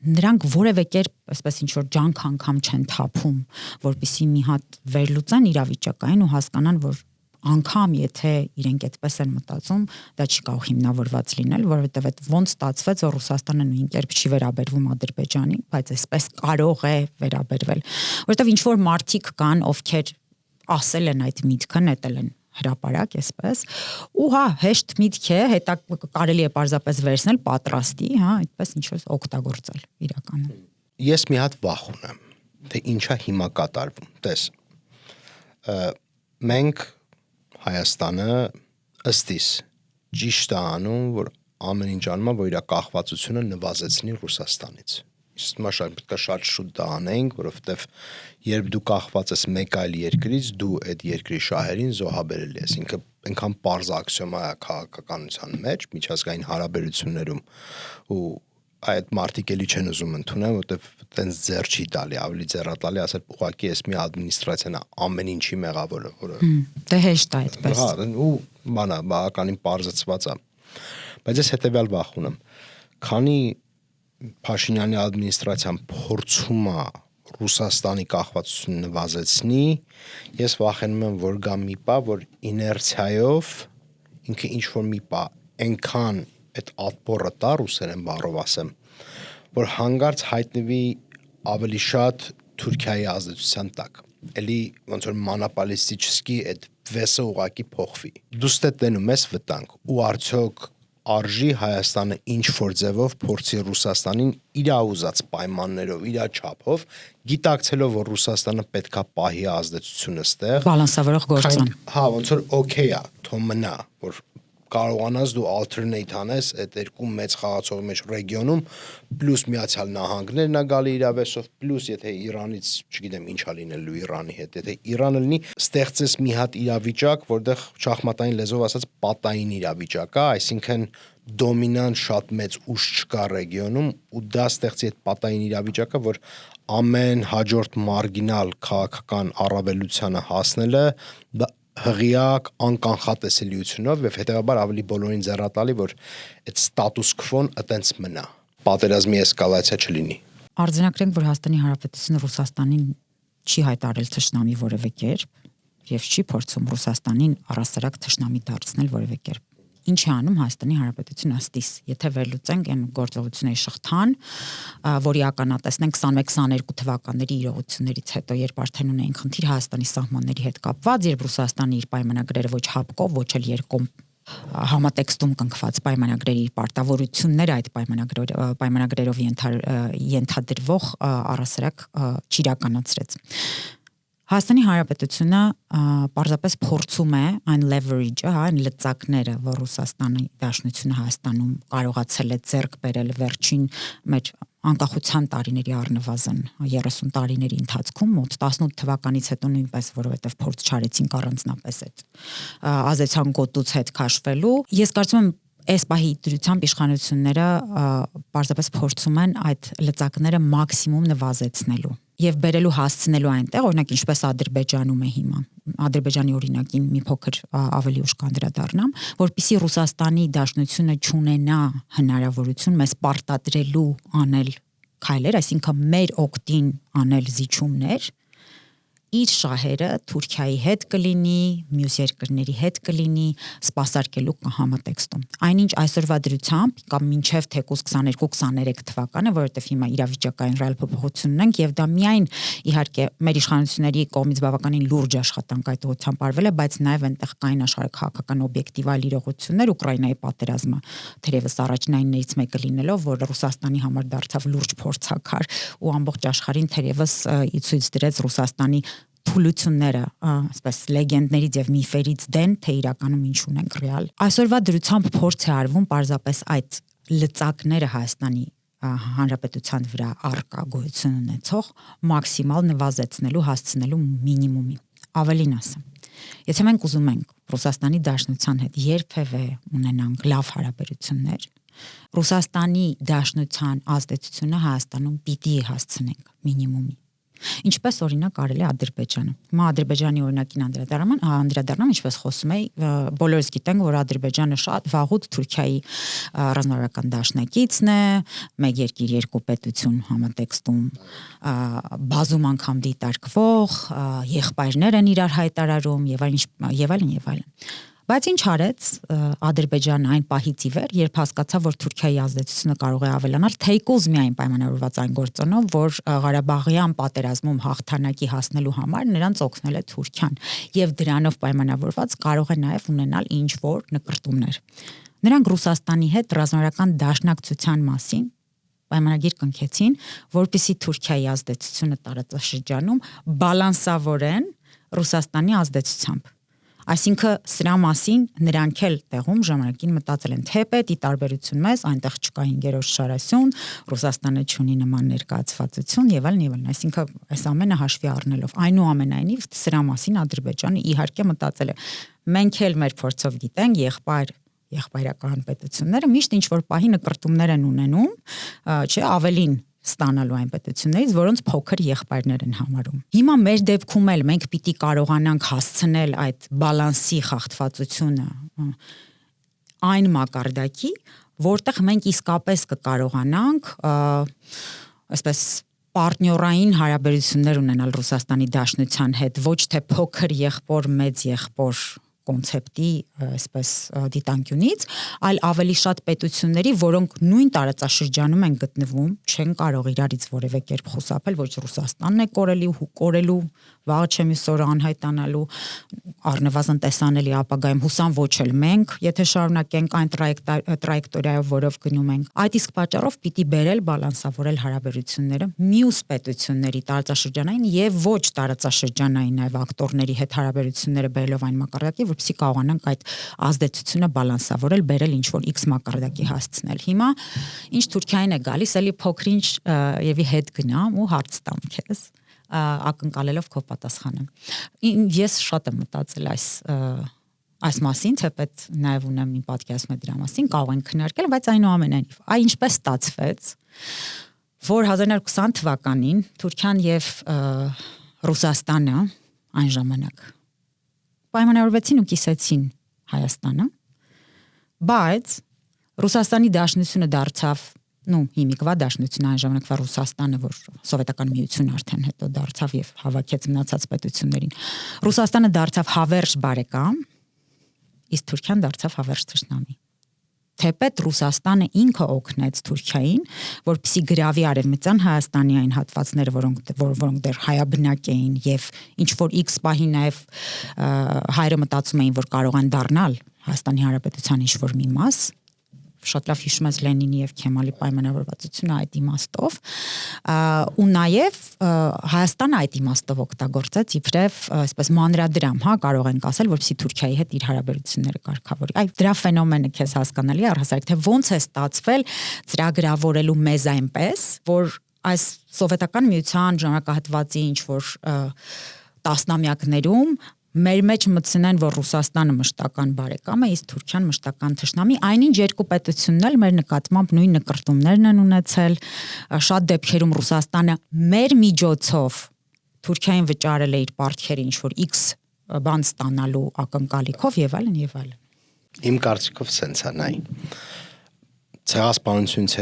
նրանք որևէ կերպ, այսպես ինչ որ ջանք անգամ չեն թափում, որպեսզի մի հատ վերլուծեն իրավիճակային ու հասկանան, որ անգամ եթե իրենք այդպես են մտածում, դա չի կարող հիմնավորված լինել, որովհետև այդ ոնց ստացվեց, որ Ռուսաստանը նույն կերպ չի վերաբերվում Ադրբեջանին, բայց այսպես կարող է վերաբերվել, որովհետև ինչ որ մարդիկ կան, ովքեր ասել են այդ միտքը, նետել են հրապարակ, այսպես, ու հեշտ միտք է, հետա կարելի է պարզապես վերցնել պատրաստի, այդպես ինչ-որ օգտագործել իրականում։ Ես մի հատ վախ ունեմ, թե ինչա հիմա կատարվում, տես, մենք Հայաստանը ըստիս ճիշտ է անում, որ ամեն ինչ անում է, որ իր կախվածությունը նվազեցնի Ռուսաստանից։ Իսկ մաշան պետք է շատ շուտ դա անենք, որովհետև երբ դու կախված ես մեկ այլ երկրից, դու այդ երկրի շահերին զոհաբերել ես։ Ինքը այնքան պարզ աքսիոմա է քաղաքականության մեջ, միջազգային հարաբերություններում ու այդ մարդիկ էլի չեն ուզում ընդունել, որովհետև տենց ձեռ չի տալի, ավելի ձեռատալի ասել ուղղակի էս մի ադմինիստրացիան է ամեն ինչի մեղավորը, որը դե հեշտ է այդպես։ ու բանա բավականին պարզեցված է։ Բայց ես հետեւյալ վախ ունեմ, քանի Փաշինյանի ադմինիստրացիան փորձում է Ռուսաստանի կախվածությունը նվազեցնի, ես վախենում եմ, որ գա մի պա, որ իներցիայով ինքը ինչ որ մի պա այնքան այդ ատպորը տա ռուսերեն բառով ասեմ, որ հանգարց հայտնվի ավելի շատ Թուրքիայի ազդեցության տակ։ Էլի ոնց որ մանապոլիստիչսկի այդ վեսը ուղակի փոխվի։ Դու ստե տենում ես վտանգ ու արդյոք արժի Հայաստանը ինչ որ ձևով փորձի Ռուսաստանին իր ուզած պայմաններով, իր չափով, գիտակցելով որ Ռուսաստանը պետքա պահի ազդեցությունը ստեղ, բալանսավորող գործոն։ Ոնց որ օքեյ է, թող մնա, որ կարողանաս դու alternate անես այդ երկու մեծ խաղացողի մեջ ռեգիոնում, պլյուս Միացյալ Նահանգներն է գալի իրավեսով, պլյուս եթե Իրանից, չգիտեմ ինչա լինելու Իրանի հետ, եթե Իրանը լինի, ստեղծես մի հատ իրավիճակ, որտեղ շախմատային լեզվով ասած պատային իրավիճակ է, այսինքն դոմինանտ շատ մեծ ուժ չկա ռեգիոնում ու դա ստեղծի այդ պատային իրավիճակը, որ ամեն հաջորդ մարգինալ քաղաքական առավելությանը հասնելը հղիակ անկանխատեսելիությունով եւ հետեւաբար ավելի բոլորին ձեռատալի, որ այդ ստատուս քվոն այտենց մնա, պատերազմի էսկալացիա չլինի։ Արձանագրենք, որ Հայաստանի Հանրապետությունը Ռուսաստանին չի հայտարարել թշնամի որևէ կերպ եւ չի փորձում Ռուսաստանին առասարակ թշնամի դարձնել որևէ կերպ։ Ինչ է անում Հայաստանի Հանրապետությունը ըստիս, եթե վերլուծենք այն գործողությունների շղթան, որի ականատեսնենք 21-22 թվականների իրողություններից հետո, երբ արդեն ունեին խնդիր Հայաստանի սահմանների հետ կապված, երբ Ռուսաստանը իր պայմանագրերը ոչ հապկով, ոչ էլ երկում համատեքստում կնքված պայմանագրերի պարտավորությունները այդ պայմանագրերով ենթադրվող առասարակ չիրականացրեց։ Հայաստանի Հանրապետությունը պարզապես փորձում է այն leverage-ը, այն լծակները, որ Ռուսաստանի Դաշնությունը Հայաստանում կարողացել է ձեռք բերել վերջին մեր անկախության տարիների առնվազն 30 տարիների ընթացքում, մոտ 18 թվականից հետո նույնպես, որովհետև փորձ չարեցինք առանձնապես այդ ազեցան գոտուց հետ քաշվելու։ Ես կարծում եմ այս պահի դրությամբ իշխանությունները պարզապես փորձում են այդ լծակները մաքսիմում նվազեցնելու եւ բերելու հասցնելու այնտեղ, օրինակ ինչպես Ադրբեջանում է հիմա։ Ադրբեջանի օրինակին մի փոքր ավելի ուշ կանդրադառնամ, որպեսզի Ռուսաստանի Դաշնությունը չունենա հնարավորություն մեզ պարտադրելու անել քայլեր, այսինքն մեր օգտին անել զիջումներ, իր շահերը Թուրքիայի հետ կլինի, մյուս երկրների հետ կլինի, սպասարկելու համատեքստում։ Այնինչ այսօրվա դրությամբ կամ մինչև թեկուզ 22-23 թվականը, որովհետև հիմա իրավիճակային ռեալ փոփոխություն ունենք եւ դա միայն իհարկե մեր իշխանությունների կողմից բավականին լուրջ աշխատանք այդ ուղղությամբ արվել է, բայց նաեւ այնտեղ կային աշխարհաքաղաքական օբյեկտիվ այլ իրողություններ, Ուկրաինայի պատերազմը թերևս առաջնայիններից մեկը լինելով, որ Ռուսաստանի համար դարձավ լուրջ փորձաքար ու ամբողջ աշխարհին թերևս ցույց դրեց Ռուսաստանի թուլությունները, ասես լեգենդներից եւ միֆերից դեն, թե իրականում ինչ ունենք ռեալ։ Այսօրվա դրությամբ փորձ է արվում պարզապես այդ լծակները Հայաստանի Հանրապետության վրա առկա գոյություն ունեցող մաքսիմալ նվազեցնելու, հասցնելու մինիմումի։ Ավելին ասեմ, եթե մենք ուզում ենք Ռուսաստանի Դաշնության հետ երբևէ ունենանք լավ հարաբերություններ, Ռուսաստանի Դաշնության ազդեցությունը Հայաստանում պիտի հասցնենք մինիմումի։ Ինչպես օրինակ արել է Ադրբեջանը։ Հիմա Ադրբեջանի օրինակին անդրադառնամ, ինչպես խոսում էի, բոլորս գիտենք, որ Ադրբեջանը շատ վաղուց Թուրքիայի ռազմավարական դաշնակիցն է, մեկ երկիր երկու պետություն համատեքստում բազում անգամ դիտարկվող, եղբայրներ են իրար հայտարարում եւ այլն։ Բայց ինչ արեց Ադրբեջանը այն պահից ի վեր, երբ հասկացավ, որ Թուրքիայի ազդեցությունը կարող է ավելանալ, թեկուզ միայն պայմանավորված այն գործոնով, որ Ղարաբաղյան պատերազմում հաղթանակի հասնելու համար նրանց օգնել է Թուրքիան, եւ դրանով պայմանավորված կարող է նաեւ ունենալ ինչ որ նկրտումներ։ Նրանք Ռուսաստանի հետ ռազմավարական դաշնակցության մասին պայմանագիր կնքեցին, որպեսզի Թուրքիայի ազդեցությունը տարածաշրջանում բալանսավորեն Ռուսաստանի ազդեցությամբ։ Այսինքն սրա մասին նրանք էլ տեղում ժամանակին մտածել են, թեպետ ի տարբերություն մեզ, այնտեղ չկա 5-րդ շարասյուն, Ռուսաստանը չունի նման ներկայացվածություն եւ այլն։ Այսինքն այս ամենը հաշվի առնելով, այնուամենայնիվ սրա մասին Ադրբեջանը իհարկե մտածել է։ Մենք էլ մեր փորձով գիտենք, եղբայրական պետությունները միշտ ինչ որ պահի նկրտումներ են ունենում, չէ, ավելին ստանալու այն պետություններից, որոնց փոքր եղբայրներ են համարում։ Հիմա մեր դեպքում էլ մենք պիտի կարողանանք հասցնել այդ բալանսի խախտվածությունը այն մակարդակի, որտեղ մենք իսկապես կկարողանանք այսպես պարտներային հարաբերություններ ունենալ Ռուսաստանի Դաշնության հետ, ոչ թե փոքր եղբոր, մեծ եղբոր կոնցեպտի, այսպես դիտանկյունից, այլ ավելի շատ պետությունների, որոնք նույն տարածաշրջանում են գտնվում, չեն կարող իրարից որևէ կերպ խուսափել, ոչ Ռուսաստանն է կորելու, վաղը չեմ իսօր անհայտանալու, առնվազն տեսանելի ապագայում հուսամ ոչ էլ մենք, եթե շարունակենք այն տրայեկտորիայով, որով գնում ենք։ Այդ իսկ պատճառով պիտի բերել բալանսավորել հարաբերությունները մյուս պետությունների տարածաշրջանային եւ ոչ տարածաշրջանային այլ ակտորների հետ հարաբերությունները բերելով այն մակարդակի, որպեսզի կարողանանք այդ ազդեցությունը բալանսավորել, բերել ինչ որ X մակարդակի հասցնել։ Հիմա ինչ Թուրքիային է գալիս, էլի փոքրինչ եւի հետ գնամ ու հարց տամ քեզ, ակնկալելով քո պատասխանը։ Ես շատ եմ մտածել այս այս մասին, թեպետ նաև ունեմ իմ պատկերացումը դրա մասին, կարող ենք քննարկել, բայց այնուամենայնիվ, ինչպես ստացվեց, որ 1920 թվականին Թուրքիան եւ Ռուսաստանը այն ժամանակ պայմանավորվեցին ու կիսեցին Հայաստանը, բայց Ռուսաստանի դաշնությունը դարձավ հիմիկվա դաշնությունը այն ժամանակվա Ռուսաստանը, որ սովետական միությունը արդեն հետո դարձավ եւ հավաքեց մնացած պետություններին։ Ռուսաստանը դարձավ հավերժ բարեկամ, իսկ Թուրքիան դարձավ հավերժ թշնամի։ Թեպետ Ռուսաստանը ինքը օգնեց Թուրքիային, որպեսզի գրավի արևմտյան Հայաստանի այն հատվածները, որոնք դեռ հայաբնակ էին եւ ինչ որ X պահի նաեւ հայրը մտածում էին, որ կարող են դառնալ Հայաստանի Հանրապետության ինչ որ մի մաս, շատ լավ հիշում ես Լենինի եւ Քեմալի պայմանավորվածությունը այդ իմաստով, ու նաեւ Հայաստանը այդ իմաստով օգտագործեց իբրև այսպես մանրադրամ, կարող ենք ասել, որպեսզի Թուրքիայի հետ իր հարաբերությունները կարգավորի։ Այ դրա ֆենոմենը քեզ հասկանալի է առհասարակ, թե ոնց է ստացվել ծրագրավորելու մեզ այնպես, որ այս սովետական միության ժամանակահատվածի ինչ որ տասնամյակներում մեր մեջ մտցնեն, որ Ռուսաստանը մշտական բարեկամ է, իսկ Թուրքիան մշտական թշնամի, այնինչ երկու պետությունն էլ մեր նկատմամբ նույն նկրտումներն են ունեցել, շատ դեպքերում Ռուսաստանը մեր միջոցով Թուրքիային վճարել է իր պարտքերը ինչ որ X բան ստանալու ակնկալիքով եւ այլն եւ այլն։ Իմ կարծիքով սենց է, նայ։ Ցեղասպանությունից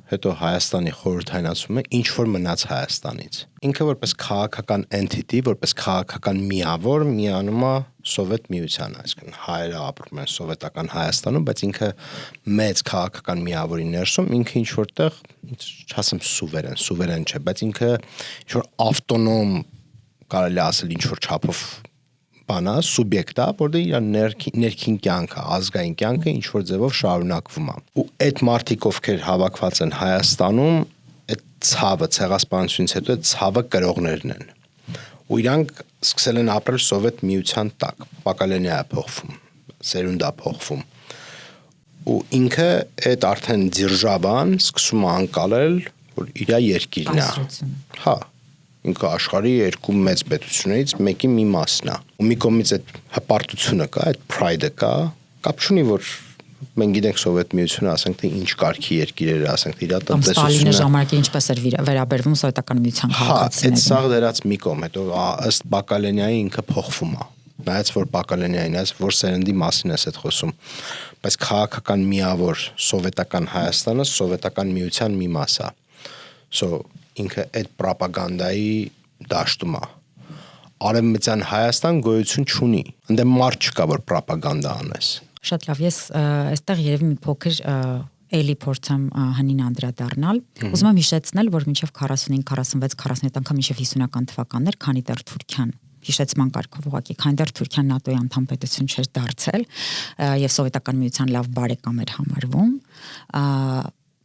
հետո Հայաստանի խորհրդայնացումը ինչ որ մնաց Հայաստանից։ Ինքը որպես քաղաքական entity, որպես քաղաքական միավոր միանում է Սովետ միությանը, այսինքն հայերը ապրում են սովետական Հայաստանում, բայց ինքը մեծ քաղաքական միավորի ներսում ինքը ինչ որտեղ, չասեմ սուվերեն չէ, բայց ինքը ինչ որ ավտոնոմ կարելի ասել ինչ որ չափով բանա, սուբյեկտ է, որտեղ իր ներքին կյանքը, ազգային կյանքը ինչ որ ձևով շարունակվում է։ Ու այդ մարդիկ, ովքեր հավաքված են Հայաստանում, այդ ցավը, ցեղասպանությունից հետո այդ ցավը կրողներն են։ Ու իրանք սկսել են ապրել Սովետ միության տակ, Պակալենիա է փոխվում, սերունդ է փոխվում։ Ու ինքը այդ արդեն դիրժավան սկսում է անկալել, որ իր երկիրն է։ Հա, ինքը աշխարհի երկու մեծ պետություններից մեկի մի մասն է։ Ու մի կողմից այդ հպարտությունը կա, այդ pride-ը կա, կապ չունի, որ մենք գիտենք Սովետ միությունը, ասենք թե ինչ կարգի երկիր էր, ասենք թե իր տնտեսությունը ժամանակին ինչպես էր վերաբերվում սովետական միության քաղաքացիներին։ Հա, այդ սաղ դերած մի կողմ, հետո ըստ Բակալենիայի ինքը փոխվում է։ Նայած որ Բակալենիային, որ սերնդի մասին ես այդ խոսում, բայց քաղաքական միավոր սովետական Հայաստանը սովետական միության մի մաս է։ Ինքը այդ պրոպագանդայի դաշտում է։ Արևմտյան Հայաստան գոյություն չունի։ Այնտեղ մարդ չկա, որ պրոպագանդա անես։ Շատ լավ, ես այստեղ երևի մի փոքր էլի փորձեմ հնին անդրադառնալ։ Ուզում եմ հիշեցնել, որ մինչև 45, 46, 47 անգամ մինչև 50-ական թվականներ, քանի դեռ Թուրքիան հիշեցման կարգով ուղղակի, քանի դեռ Թուրքիան ՆԱՏՕ-ի անդամ պետություն չէր դարձել եւ սովետական միության լավ բարեկամ էր համարվում,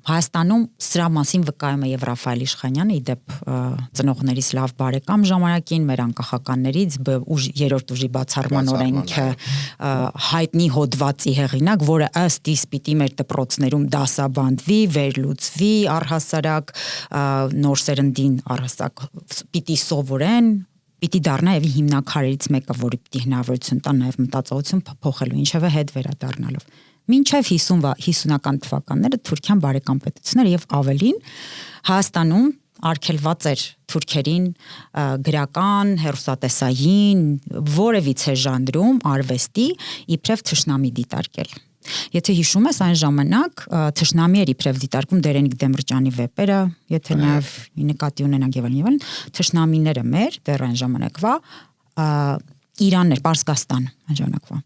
Հայաստանում սրա մասին վկայում է եւ Ռաֆայել Իշխանյանը, իդեպ ծնողներից լավ բարեկամ ժամանակին, մեր անկախականներից երրորդ ուժի բացառման օրենքը հայտնի հոդվածի հեղինակ, որը ըստ իս պիտի մեր դպրոցներում դասաբանդվի, վերլուծվի, առհասարակ նոր սերնդին առհասարակ պիտի սովորեն, պիտի դառնա եւ հիմնակարերից մեկը, որը պիտի հնարավորություն տա նաեւ մտածողություն փոխելու, ինչեւէ հետ վերադառնալով։ Մինչև 50-ական թվականները Թուրքիան բարեկամ պետություն էր եւ ավելին Հայաստանում արգելված էր թուրքերին գրական, հեռուստատեսային, որևիցե ժանրում արվեստի իբրև թշնամի դիտարկել։ Եթե հիշում ես այն ժամանակ թշնամի էր իբրև դիտարկում Դերենիկ Դեմիրճյանի վեպերը, եթե նաեւ նկատի ունենանք եւ այլն, թշնամիները մեր դեռ այն ժամանակվա Իրանն էր, Պարսկաստան այն ժամանակվա։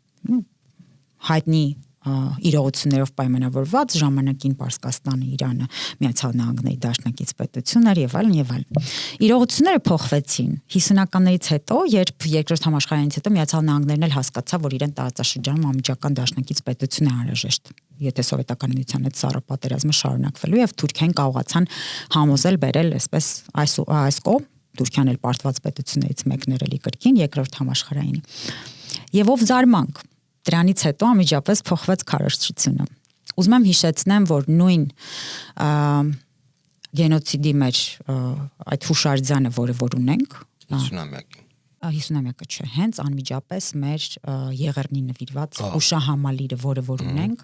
Հայտնի իրողություններով պայմանավորված ժամանակին Պարսկաստանը, Իրանը, Միացյալ Նահանգների դաշնակից պետություն էր եւ այլն եւ այլն։ Իրողությունները փոխվեցին 50-ականներից հետո, երբ երկրորդ համաշխարհայինից հետո Միացյալ Նահանգներն էլ հասկացավ, որ իրեն տարածաշրջանում անմիջական դաշնակից պետություն է անհրաժեշտ, եթե սովետական միության հետ սառը պատերազմը շարունակվելու եւ Թուրքիան կարողացան համոզել բերել այսպես այս կողմ Թուրքիան էլ պարտված պետություններից մեկն էր էլի կրկին երկրորդ համաշխարհայինի։ Եվ ով զարմանք Դրանից հետո անմիջապես փոխվեց քարոզչությունը։ Ուզում եմ հիշեցնեմ, որ նույն գենոցիդի մեջ այդ հուշարձանը, որը որ ունենք, 50-ամյակին։ 50-ամյակը չէ, հենց անմիջապես մեր Եղեռնի նվիրված հուշահամալիրը, որը որ ունենք,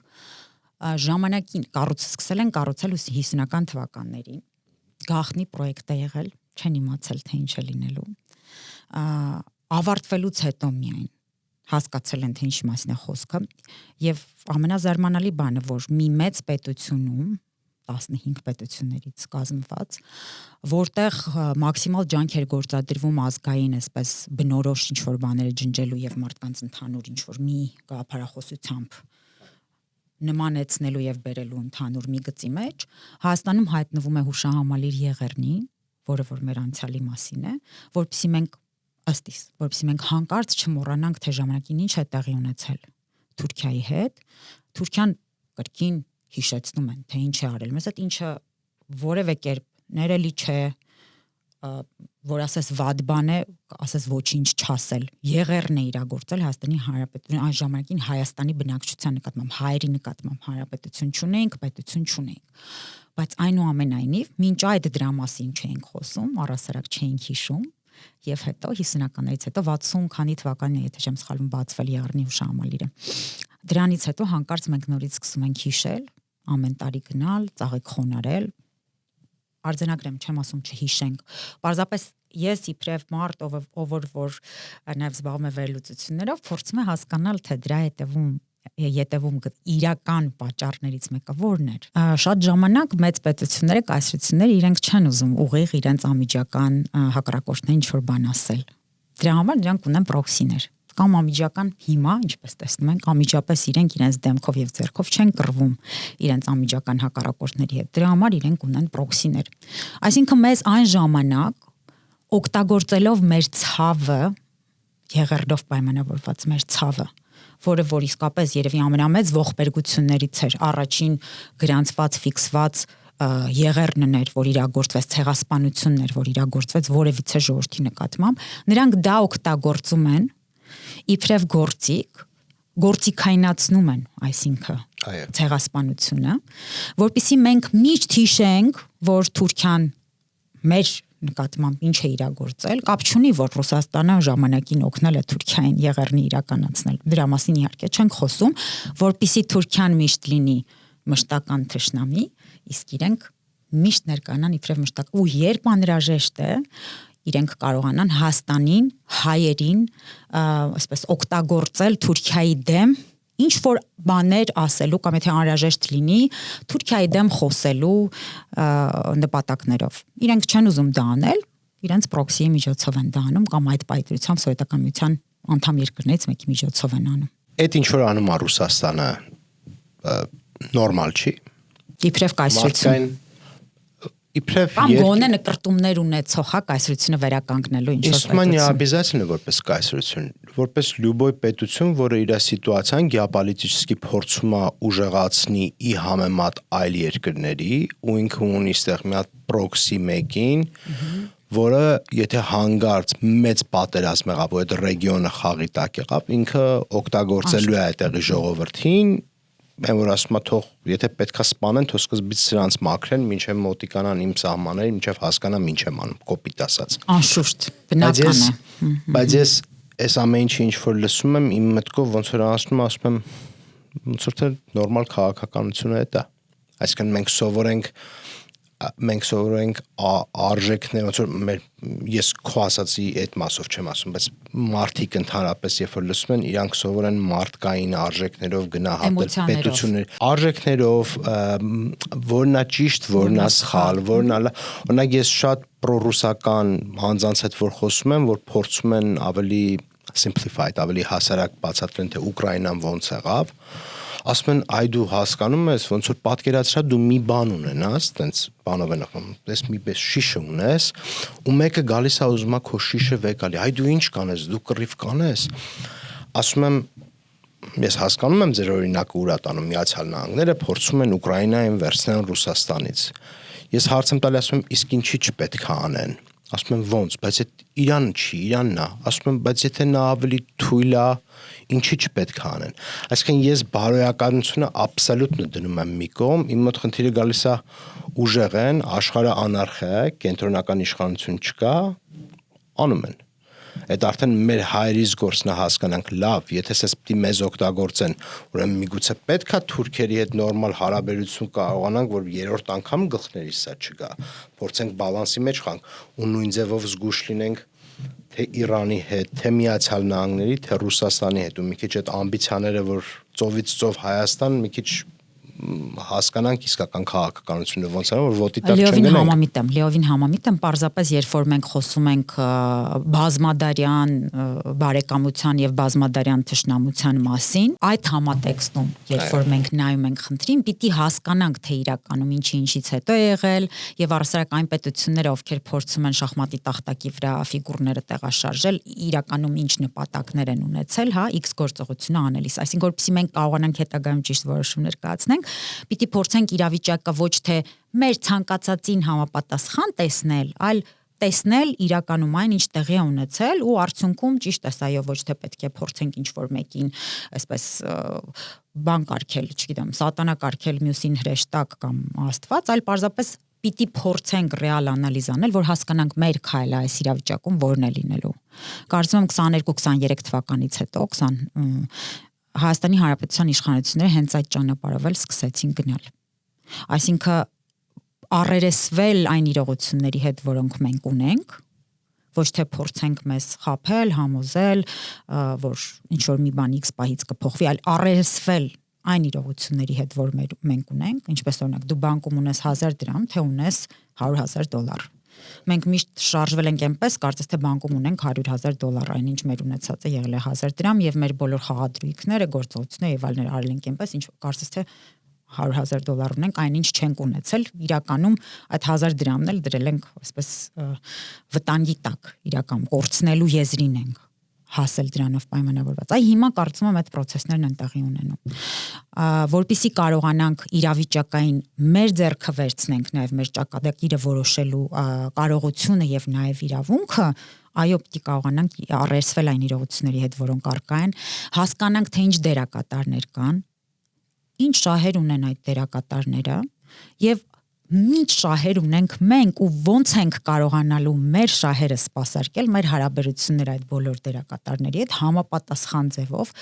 ժամանակին սկսել են կառուցել 50-ական թվականներին, գաղտնի պրոյեկտ է եղել, չեն իմացել թե ինչ է լինելու, ավարտվելուց հետո միայն հասկացել են թե ինչ մասին է խոսքը, եւ ամենազարմանալի բանը, որ մի մեծ պետությունում 15 պետություններից կազմված, որտեղ մաքսիմալ ջանքեր գործադրվում ազգային, այսպես բնորոշ ինչ-որ բաները ջնջելու եւ մարդկանց ընդհանուր ինչ-որ մի գաղափարախոսությամբ նմանեցնելու եւ բերելու ընդհանուր մի գծի մեջ, Հայաստանում հայտնվում է հուշահամալիր Եղեռնի, որը որ մեր անցյալի մասին է, որպեսզի մենք հանկարծ չմոռանանք, թե ժամանակին ինչ է տեղի ունեցել Թուրքիայի հետ, Թուրքիան կրկին հիշեցնում են, թե ինչ է արել մեզ, այդ ինչը որևէ կերպ ներելի չէ, որ ասես վատ բան է, ասես ոչինչ չասել, Եղեռն է իրագործել Հայաստանի Հանրապետություն, այն ժամանակին Հայաստանի բնակչության նկատմամբ, հայերի նկատմամբ հանրապետություն չունեինք, պետություն չունեինք, բայց այնուամենայնիվ, մինչ այդ դրա մասին չէինք խոսում, առհասարակ չէինք հիշում, եւ հետո 50-ականներից հետո 60 քանի թվականին, եթե չեմ սխալվում, բացվել Եղեռնի հուշահամալիրը։ Դրանից հետո հանկարծ մենք նորից սկսում ենք հիշել, ամեն տարի գնալ, ծաղիկ խոնարհել, արձանագրեմ, չեմ ասում չհիշենք։ Պարզապես ես իբրև մարդ, ով որ նաև զբաղվում է վերլուծություններով, փորձում եմ հասկանալ, թե դրա ետևում իրական պատճառներից մեկը որն էր։ Շատ ժամանակ մեծ պետությունները, կայսրությունները իրենք չեն ուզում ուղիղ իրենց անմիջական հակառակորդներին ինչ-որ բան ասել։ Դրա համար նրանք ունեն պրոքսիներ։ Կամ անմիջական հիմա, ինչպես տեսնում ենք, անմիջապես իրենց դեմքով եւ ձեռքով չեն կռվում իրենց անմիջական հակառակորդների հետ։ Դրա համար իրենք ունեն պրոքսիներ։ Այսինքն մեզ այն ժամանակ օգտագործելով մեր ցավը, Եղեռնով պայմանավորված մեր ցավը, որը որ իսկապես երևի ամենամեծ ողբերգություններից էր, առաջին գրանցված, ֆիքսված Եղեռնն էր, որ իրագործվեց, ցեղասպանությունն էր, որ իրագործվեց որևիցե ժողովրդի նկատմամբ, նրանք դա օգտագործում են իբրև գործիքայնացնում են, այսինքն ցեղասպանությունը, որպեսզի մենք միշտ հիշենք, որ Թուրքիան մեր նկատմամբ ինչ է իրագործել, կապ չունի, որ Ռուսաստանը ժամանակին օգնել է Թուրքիային Եղեռնի իրականացնել։ Դրա մասին իհարկե չենք խոսում, որպեսզի Թուրքիան միշտ լինի մշտական թշնամի, իսկ իրենք միշտ ներկայանան իբրև մշտական, ու երբ անհրաժեշտ է, իրենք կարողանան Հայաստանին, հայերին, այսպես օգտագործել Թուրքիայի դեմ ինչ որ բաներ ասելու կամ եթե անհրաժեշտ լինի Թուրքիայի դեմ խոսելու նպատակներով։ Իրենք չեն ուզում դա անել, իրենց պրոքսիի միջոցով են դա անում կամ այդ պայթրությամբ Սովետական միության անդամ երկրներից մեկի միջոցով են անում։ Այդ ինչ որ անում է Ռուսաստանը նորմալ չի։ Իբրև կայսրություն։ Իբրև կամ գոնե նկրտումներ ունեցող հա կայսրությունը վերականգնելու ինչ որ պետություն։ Իսմանի обязательно որպես կայսրություն, որպես լյուբոյ պետություն, որը իր սիտուացիան գեոպոլիտիկի փորձում է ուժեղացնի ի համեմատ այլ երկրների, ու ինքը ունի ստեղ մի հատ պրոքսի մեկին, որը եթե հանգարց մեծ պատերազմ եղավ, ու այդ ռեգիոնը խաղի տակ եղավ, ինքը օգտագործելու է այդտեղի ժողովրդին, Mən որ ասում եմ թող եթե պետքա սպանեն, թող սկզբից սրանց մաքրեն, մինչև մոտիկանան իմ սահմաններին, մինչև հասկանամ ինչ եմ անում, կոպիտ ասած։ Անշուշտ, բնական է։ Բայց ես այս ամեն ինչը ինչ որ լսում եմ, իմ մտքով ոնց որ ասում եմ, ոնց որ թե նորմալ քաղաքականությունը է դա։ Այսինքն մենք սովորենք արժեքներ, ոնց որ ես քո ասացի այդ մասով չեմ ասում, բայց մարդիկ ընդհանրապես երբ որ լսում են, իրանք սովորեն մարդկային արժեքներով գնահատել պետություններ, արժեքներով, որն է ճիշտ, որն է սխալ, որն է օրինակ ես շատ պրոռուսական հանձանց հետ որ խոսում եմ, որ փորձում են ավելի simplified, ավելի հասարակ բացատրեն, թե Ուկրաինան ոնց եղավ, ասում են, այ դու հասկանում ես, ոնց որ պատկերացրա դու մի բան ունենաս, տենց բանով են ախում, ես մի պես շիշը ունես, ու մեկը գալիս է ուզում է քո շիշը վեկալի, այ դու ինչ կանես, դու կռիվ կանես, ասում եմ, ես հասկանում եմ ձեր օրինակը ուր է տանում Միացյալ Նահանգները, փորձում են Ուկրաինային վերցնել Ռուսաստանից, ես հարց եմ տալի, ասում եմ, իսկ ինչի չպետք է անեն, ասում եմ ոնց, բայց այդ Իրանը չի, Իրանն է, ասում եմ, բայց եթե նա ավելի թույլ է, ինչի չպետք է անեն։ Այսինքն ես բարոյականությունը աբսոլյուտն դնում եմ մի կողմ, իմ մոտ խնդիրը գալիս է ուժեղ են, աշխարհը անարխիա է, կենտրոնական իշխանություն չկա, անում են։ Այդ արդեն մեր հայրից գործն է հասկանանք լավ, եթե սես պիտի մեզ օգտագործեն, ուրեմն միգուցե պետքա թուրքերի հետ նորմալ հարաբերություն կարողանանք, որ երրորդ անգամ գլխներիս սա չգա, փորձենք բալանսի մեջ խանք ու նույն ձևով զգուշ լինենք թե Իրանի հետ, թե Միացյալ Նահանգների, թե Ռուսաստանի հետ ու մի քիչ այդ ամբիցիաները, որ ծովից ծով Հայաստան մի քիչ հասկանանք իսկական քաղաքականությունը ոնց է, որ ոտի տակ չընկնենք։ Լեովին համամիտ եմ, պարզապես երբ որ մենք խոսում ենք բազմադարյան բարեկամության եւ բազմադարյան թշնամության մասին, այդ համատեքստում, երբ որ մենք նայում ենք խնդրին, պիտի հասկանանք, թե իրականում ինչից հետո է եղել եւ առասարակ այն պետությունները, ովքեր փորձում են շախմատի տախտակի վրա ֆիգուրները տեղաշարժել, իրականում ինչ նպատակներ են ունեցել, հա, X գործողությունը անելիս, այսինքն որպեսզի մենք կարողանանք հետագայում ճիշտ որոշումներ կայացնենք, պիտի փորձենք իրավիճակը ոչ թե մեր ցանկացածին համապատասխան տեսնել, այլ տեսնել իրականում այն ինչ տեղի է ունեցել ու արդյունքում ճիշտ է սա եւ ոչ թե պետք է փորձենք ինչ-որ մեկին այսպես բան կարգել, չգիտեմ, սատանա կարգել մյուսին հրեշտակ կամ Աստված, այլ պարզապես պիտի փորձենք ռեալ անալիզ անել, որ հասկանանք մեր քայլը այս իրավիճակում որն է լինելու։ Կարծում եմ 22-23 թվականից հետո Հայաստանի Հանրապետության իշխանությունները հենց այդ ճանապարհով էլ սկսեցին գնալ։ Այսինքն առերեսվել այն իրողությունների հետ, որոնք մենք ունենք, ոչ թե փորձենք մեզ խաբել, համոզել, որ ինչ որ մի բան X պահից կփոխվի, այլ առերեսվել այն իրողությունների հետ, որ մենք ունենք, ինչպես օրինակ դու բանկում ունես 1000 դրամ, թե ունես $100,000։ Մենք միշտ շարժվել ենք այնպես, կարծես թե բանկում ունենք $100,000, այնինչ մեր ունեցածը եղել է 1000 դրամ եւ մեր բոլոր խաղադրույքները, գործողությունները եւ այլն արել ենք այնպես, ինչ կարծես թե $100,000 ունենք, այնինչ չենք ունեցել, իրականում այդ 1000 դրամն էլ դրել ենք այսպես վտանգի տակ, իրական կորցնելու եզրին ենք հասել դրանով պայմանավորված։ Այ հիմա կարծում եմ այդ process-ներն են տեղի ունենում։ Որպեսզի կարողանանք իրավիճակային մեր ձեռքը վերցնենք նաև մեր ճակատագիրը որոշելու կարողությունը եւ նաև իրավունքը, այո, պիտի կարողանանք առերեսվել այն իրողությունների հետ, որոնք առկա են, հասկանանք թե ինչ դերակատարներ կան, ինչ շահեր ունեն այդ դերակատարները եւ ինչ շահեր ունենք մենք ու ոնց ենք կարողանալու մեր շահերը սպասարկել, մեր հարաբերությունները այդ բոլոր դերակատարների հետ համապատասխան ձևով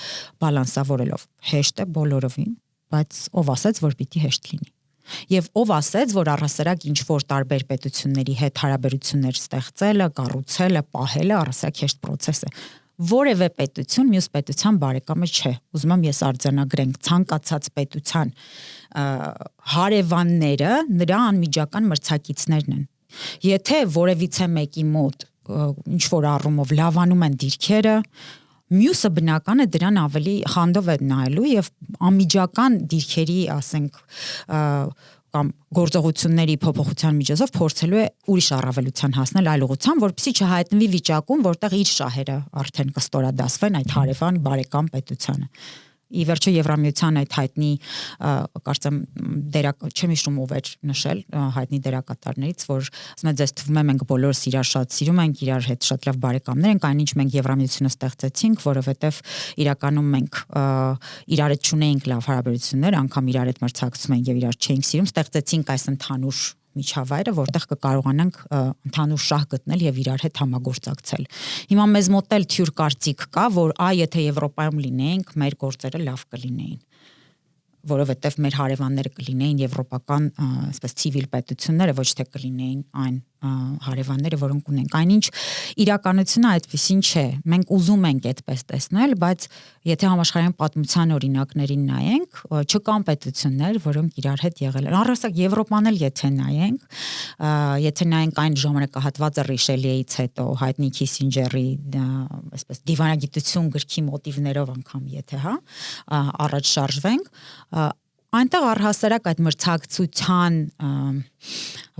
բալանսավորելով։ Հեշտ է բոլորովին, բայց ով ասեց, որ պիտի հեշտ լինի։ Եվ ով ասեց, որ առասարակ ինչ որ տարբեր պետությունների հետ հարաբերություններ ստեղծելը, կառուցելը, պահելը առասարակ հեշտ process է։ Որևէ պետություն մյուս պետության բարեկամը չէ։ Ուզում եմ ես արձանագրենք ցանկացած պետության հարևանները նրա անմիջական մրցակիցներն են։ Եթե որևիցե մեկի մոտ ինչ որ առումով լավանում են դիրքերը, մյուսը բնական է դրան ավելի խանդով է նայելու եւ անմիջական դիրքերի, ասենք, կամ գործողությունների փոփոխության միջոցով փորձելու է ուրիշ առավելության հասնել այլ ուղղությամբ, որպեսզի չհայտնվի վիճակում, որտեղ իր շահերը արդեն կստորադասվեն այդ հարևան բարեկամ պետությանը։ Ի վերջո Եվրամիության այդ հայտնի կարծեմ չեմ հիշում ով էր նշել հայտնի դերակատարներից, որ ասում է ձեզ թվում է մենք բոլորս իրար շատ սիրում ենք, իրար հետ շատ լավ բարեկամներ ենք, այնինչ մենք Եվրամիությունը ստեղծեցինք, որովհետև իրականում մենք իրար հետ չունեինք լավ հարաբերություններ, անգամ իրար հետ մրցակցում ենք եւ իրար չէինք սիրում, ստեղծեցինք այս ընդհանուր միջավայրը, որտեղ կկարողանանք ընդհանուր շահ գտնել եւ իրար հետ համագործակցել։ Հիմա մեզ մոտ էլ թյուր կարծիք կա, որ եթե Եվրոպայում լինեինք, մեր գործերը լավ կլինեին, որովհետեւ մեր հարևանները կլինեին եվրոպական, այսպես ցիվիլ պետությունները, ոչ թե կլինեին այն հարևանները, որոնք ունենք։ Այնինչ իրականությունը այդպեսին չէ։ Մենք ուզում ենք այդպես տեսնել, բայց եթե համաշխարհային պատմության օրինակներին նայենք, չկան պետություններ, որոնք իրար հետ եղել են։ Առասարակ Եվրոպան էլ եթե նայենք այն ժամանակահատվածը Ռիշելիեից հետո, հայտնի Քիսինջերի, այսպես դիվանագիտություն գրքի մոտիվներով անգամ եթե, հա, առաջ շարժվենք, այնտեղ առհասարակ այդ մրցակցության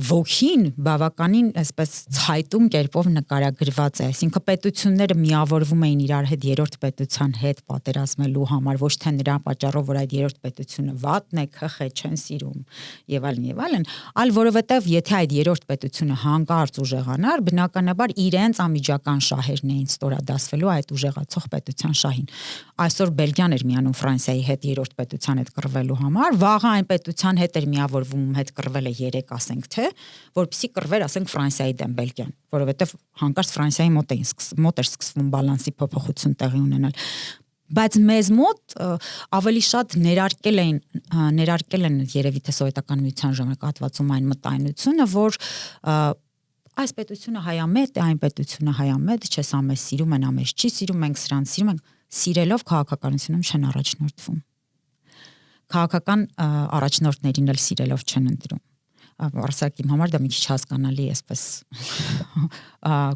ոգին բավականին այսպես ցայտուն կերպով նկարագրված է, այսինքն պետությունները միավորվում էին իրար հետ երրորդ պետության հետ պատերազմելու համար, ոչ թե նրա պատճառով, որ այդ երրորդ պետությունը վատն է, քխ է, չեն սիրում եւ այլն, այլ որովհետեւ եթե այդ երրորդ պետությունը հանկարծ ուժեղանար, բնականաբար իրենց անմիջական շահերն էին ստորադասվելու այդ ուժեղացող պետության շահին։ Այսօր Բելգիան էր միանում Ֆրանսիայի հետ երրորդ պետության հետ կռվելու համար, վաղը այն պետության հետ էր միավորվում, հետ կռվել է 3, ասենք թե, թե որպեսզի կռվեր, ասենք Ֆրանսիայի դեմ Բելգիան, որովհետև հանկարծ Ֆրանսիայի մոտ էր սկսվում բալանսի փոփոխություն տեղի ունենալ։ Բայց մեզ մոտ ավելի շատ ներարկել են երևի թե սովետական միության ժամանակահատվածում այն մտայնությունը, որ այս պետությունը հայամետ է, այն պետությունը հայամետ չէ, սա մեզ սիրում են, ամես չի սիրում, մենք սրանց սիրում ենք, սիրելով քաղաքականությունում չեն առաջնորդվում։ Քաղաքական առաջնորդներին էլ սիրելով չեն ընտրում։ Արսակ իմ համար դա մի քիչ հասկանալի է, այսպես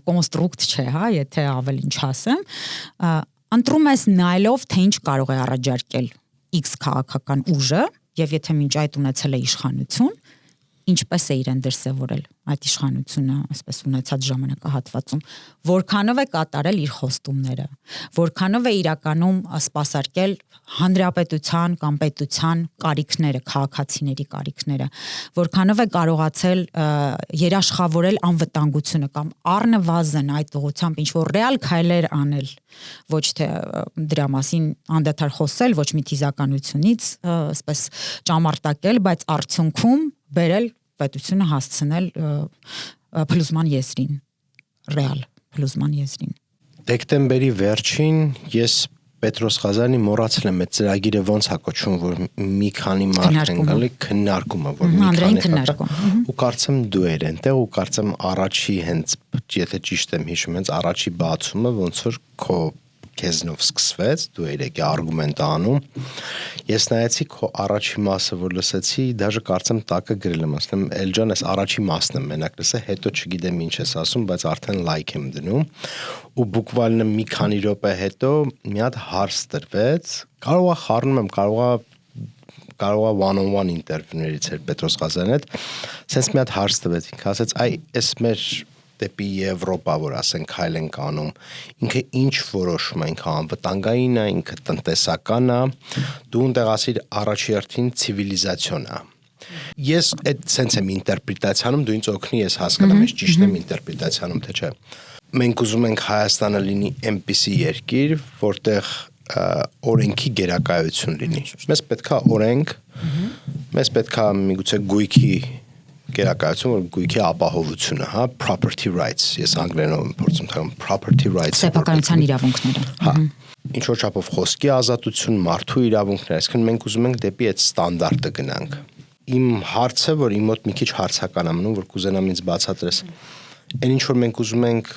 կոնստրուկտ չէ, հա, եթե ավելին չասեմ, ընտրում ես նայելով, թե ինչ կարող է առաջարկել X քաղաքական ուժը, եւ եթե մինչ այդ ունեցել է իշխանություն, ինչպես է իրեն դրսևորել այդ իշխանությունը, այսպես ունեցած ժամանակահատվածում, որքանով է կատարել իր խոստումները, որքանով է իրականում սպասարկել հանրապետության կամ պետության կարիքները, քաղաքացիների կարիքները, որքանով է կարողացել երաշխավորել անվտանգությունը կամ առնվազն այդ ուղղությամբ ինչ որ ռեալ քայլեր անել, ոչ թե դրա մասին անդադար խոսել, ոչ մի թիզականությունից, այսպես ճամարտակել, բայց արդյունքում բերել պետությունը հասցնել փլուզման եզրին, ռեալ փլուզման եզրին։ Դեկտեմբերի վերջին ես Պետրոս Ղազարյանի մոռացել եմ այդ ծրագիրը ոնց է կոչվում, որ մի քանի մարդ են գալի քննարկումը, որ մի քանի քննարկում։ Ու կարծեմ դու էր այնտեղ ու կարծեմ առաջի հենց, եթե ճիշտ եմ հիշում, հենց առաջի բացումը ոնց որ քո քեզնով սկսվեց, դու եկի արգումենտ անում։ Ես նայեցի քո առաջի մասը, որ լսեցի, դաժե կարծեմ տակը գրել եմ, ասեմ, Էլջան, այս առաջի մասն եմ մենակ լսել, հետո չգիտեմ ինչ ես ասում, բայց արդեն լայք եմ դնում։ Ու բուկվալն մի քանի րոպե հետո մի հատ հարց տրվեց, կարող է խառնում եմ, կարող է one-on-one ինտերվյուներից էր Պետրոս Ղազարյանի հետ, sense մի հատ հարց տվեց, ինքը ասեց, այ էս մեր դեպի Եվրոպա, որ ասենք հայլ ենք անում, ինքը ինչ որոշում է, ինքը անվտանգային է, ինքը տնտեսական է, դու ընդեղ ասիր առաջի հերթին ցիվիլիզացիոն է։ Ես այդ sense եմ ինտերպրետացիանում, դու ինձ օգնի, ես հասկանամ, ես ճիշտ եմ ինտերպրետացիանում, թե չէ։ Մենք ուզում ենք Հայաստանը լինի այնպիսի երկիր, որտեղ օրենքի գերակայություն լինի։ Մեզ պետքա օրենք, մեզ պետքա միգուցե գույքի գերակայություն, որ գույքի ապահովությունը, հա, property rights, ես անգլերենով եմ փորձում թարգմանել property rights, սեփականության իրավունքները։ Հա, ինչ որ չափով խոսքի ազատություն, մարդու իրավունքներ, այսինքն մենք ուզում ենք դեպի այդ ստանդարտը գնանք։ Իմ հարցը, որ իմ մոտ մի քիչ հարցական է մնում, որ կուզենամ ինձ բացատրես, այն ինչ որ մենք ուզում ենք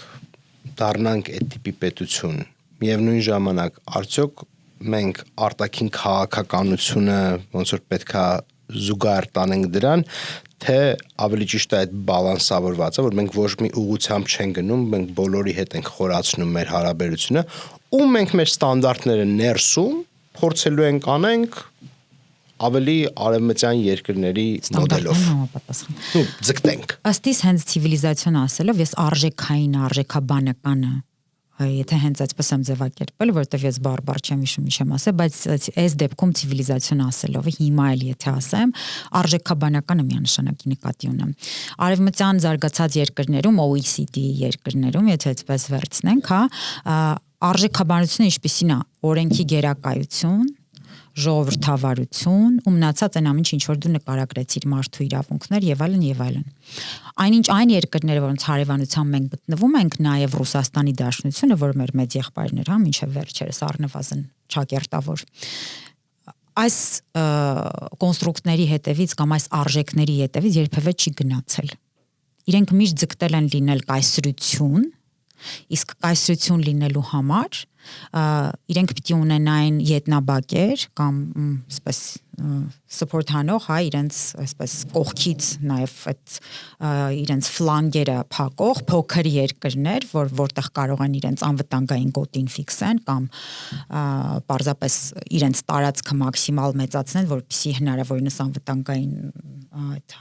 դառնանք այդ տիպի պետություն, միևնույն ժամանակ արդյոք մենք արտաքին քաղաքականությունը ոնց որ պետքա զուգահեռ տանենք դրան, թե ավելի ճիշտ է այդ բալանսավորված է, որ մենք ոչ մի ուղղությամբ չենք գնում, մենք բոլորի հետ ենք խորացնում մեր հարաբերությունը, ու մենք մեր ստանդարտները ներսում փորձելու ենք անենք ավելի արևմտյան երկրների մոդելով։ Ու ձգտենք։ Ըստ իս հենց ցիվիլիզացիոն ասելով ես արժեքաբանականը եթե հենց այդպես եմ ձևակերպել, որովհետև ես բարբար չեմ հիշում ինչ եմ ասել, բայց այս դեպքում ցիվիլիզացիոն ասելով հիմա էլ եթե ասեմ, արժեքաբանականը միանշանակի նկատի ունեմ։ Արևմտյան զարգացած երկրներում, OECD երկրներում, եթե այդպես վերցնենք, հա, արժեքաբանությունը ինչպիսին է, օրենքի գերակայություն, ժողովրդավարություն, ու մնացած այն ամենը ինչ որ դու նկարագրեցիր մարդու իրավունքներ եւ այլն եւ այլն։ Այնինչ այն երկրները, որոնց հարևանությամբ մենք գտնվում ենք, նաեւ Ռուսաստանի Դաշնությունը, որ մեր մեծ եղբայրներ, հա, մինչեւ վերջերս առնվազն ճակերտավոր։ Այս կոնստրուկտների հետևից կամ այս արժեքների հետևից երբևէ չի գնացել։ Իրենք միշտ ձգտել են լինել կայսրություն, իսկ կայսրություն լինելու համար իրենք պիտի ունենային ետնաբակեր կամ այսպես support հանող, հա, իրենց այսպես կողքից նաև այդ իրենց ֆլանգերը փակող փոքր երկրներ, որտեղ կարող են իրենց անվտանգային գոտին ֆիքսեն կամ պարզապես իրենց տարածքը մաքսիմալ մեծացնեն, որպեսզի հնարավորինս անվտանգային այդ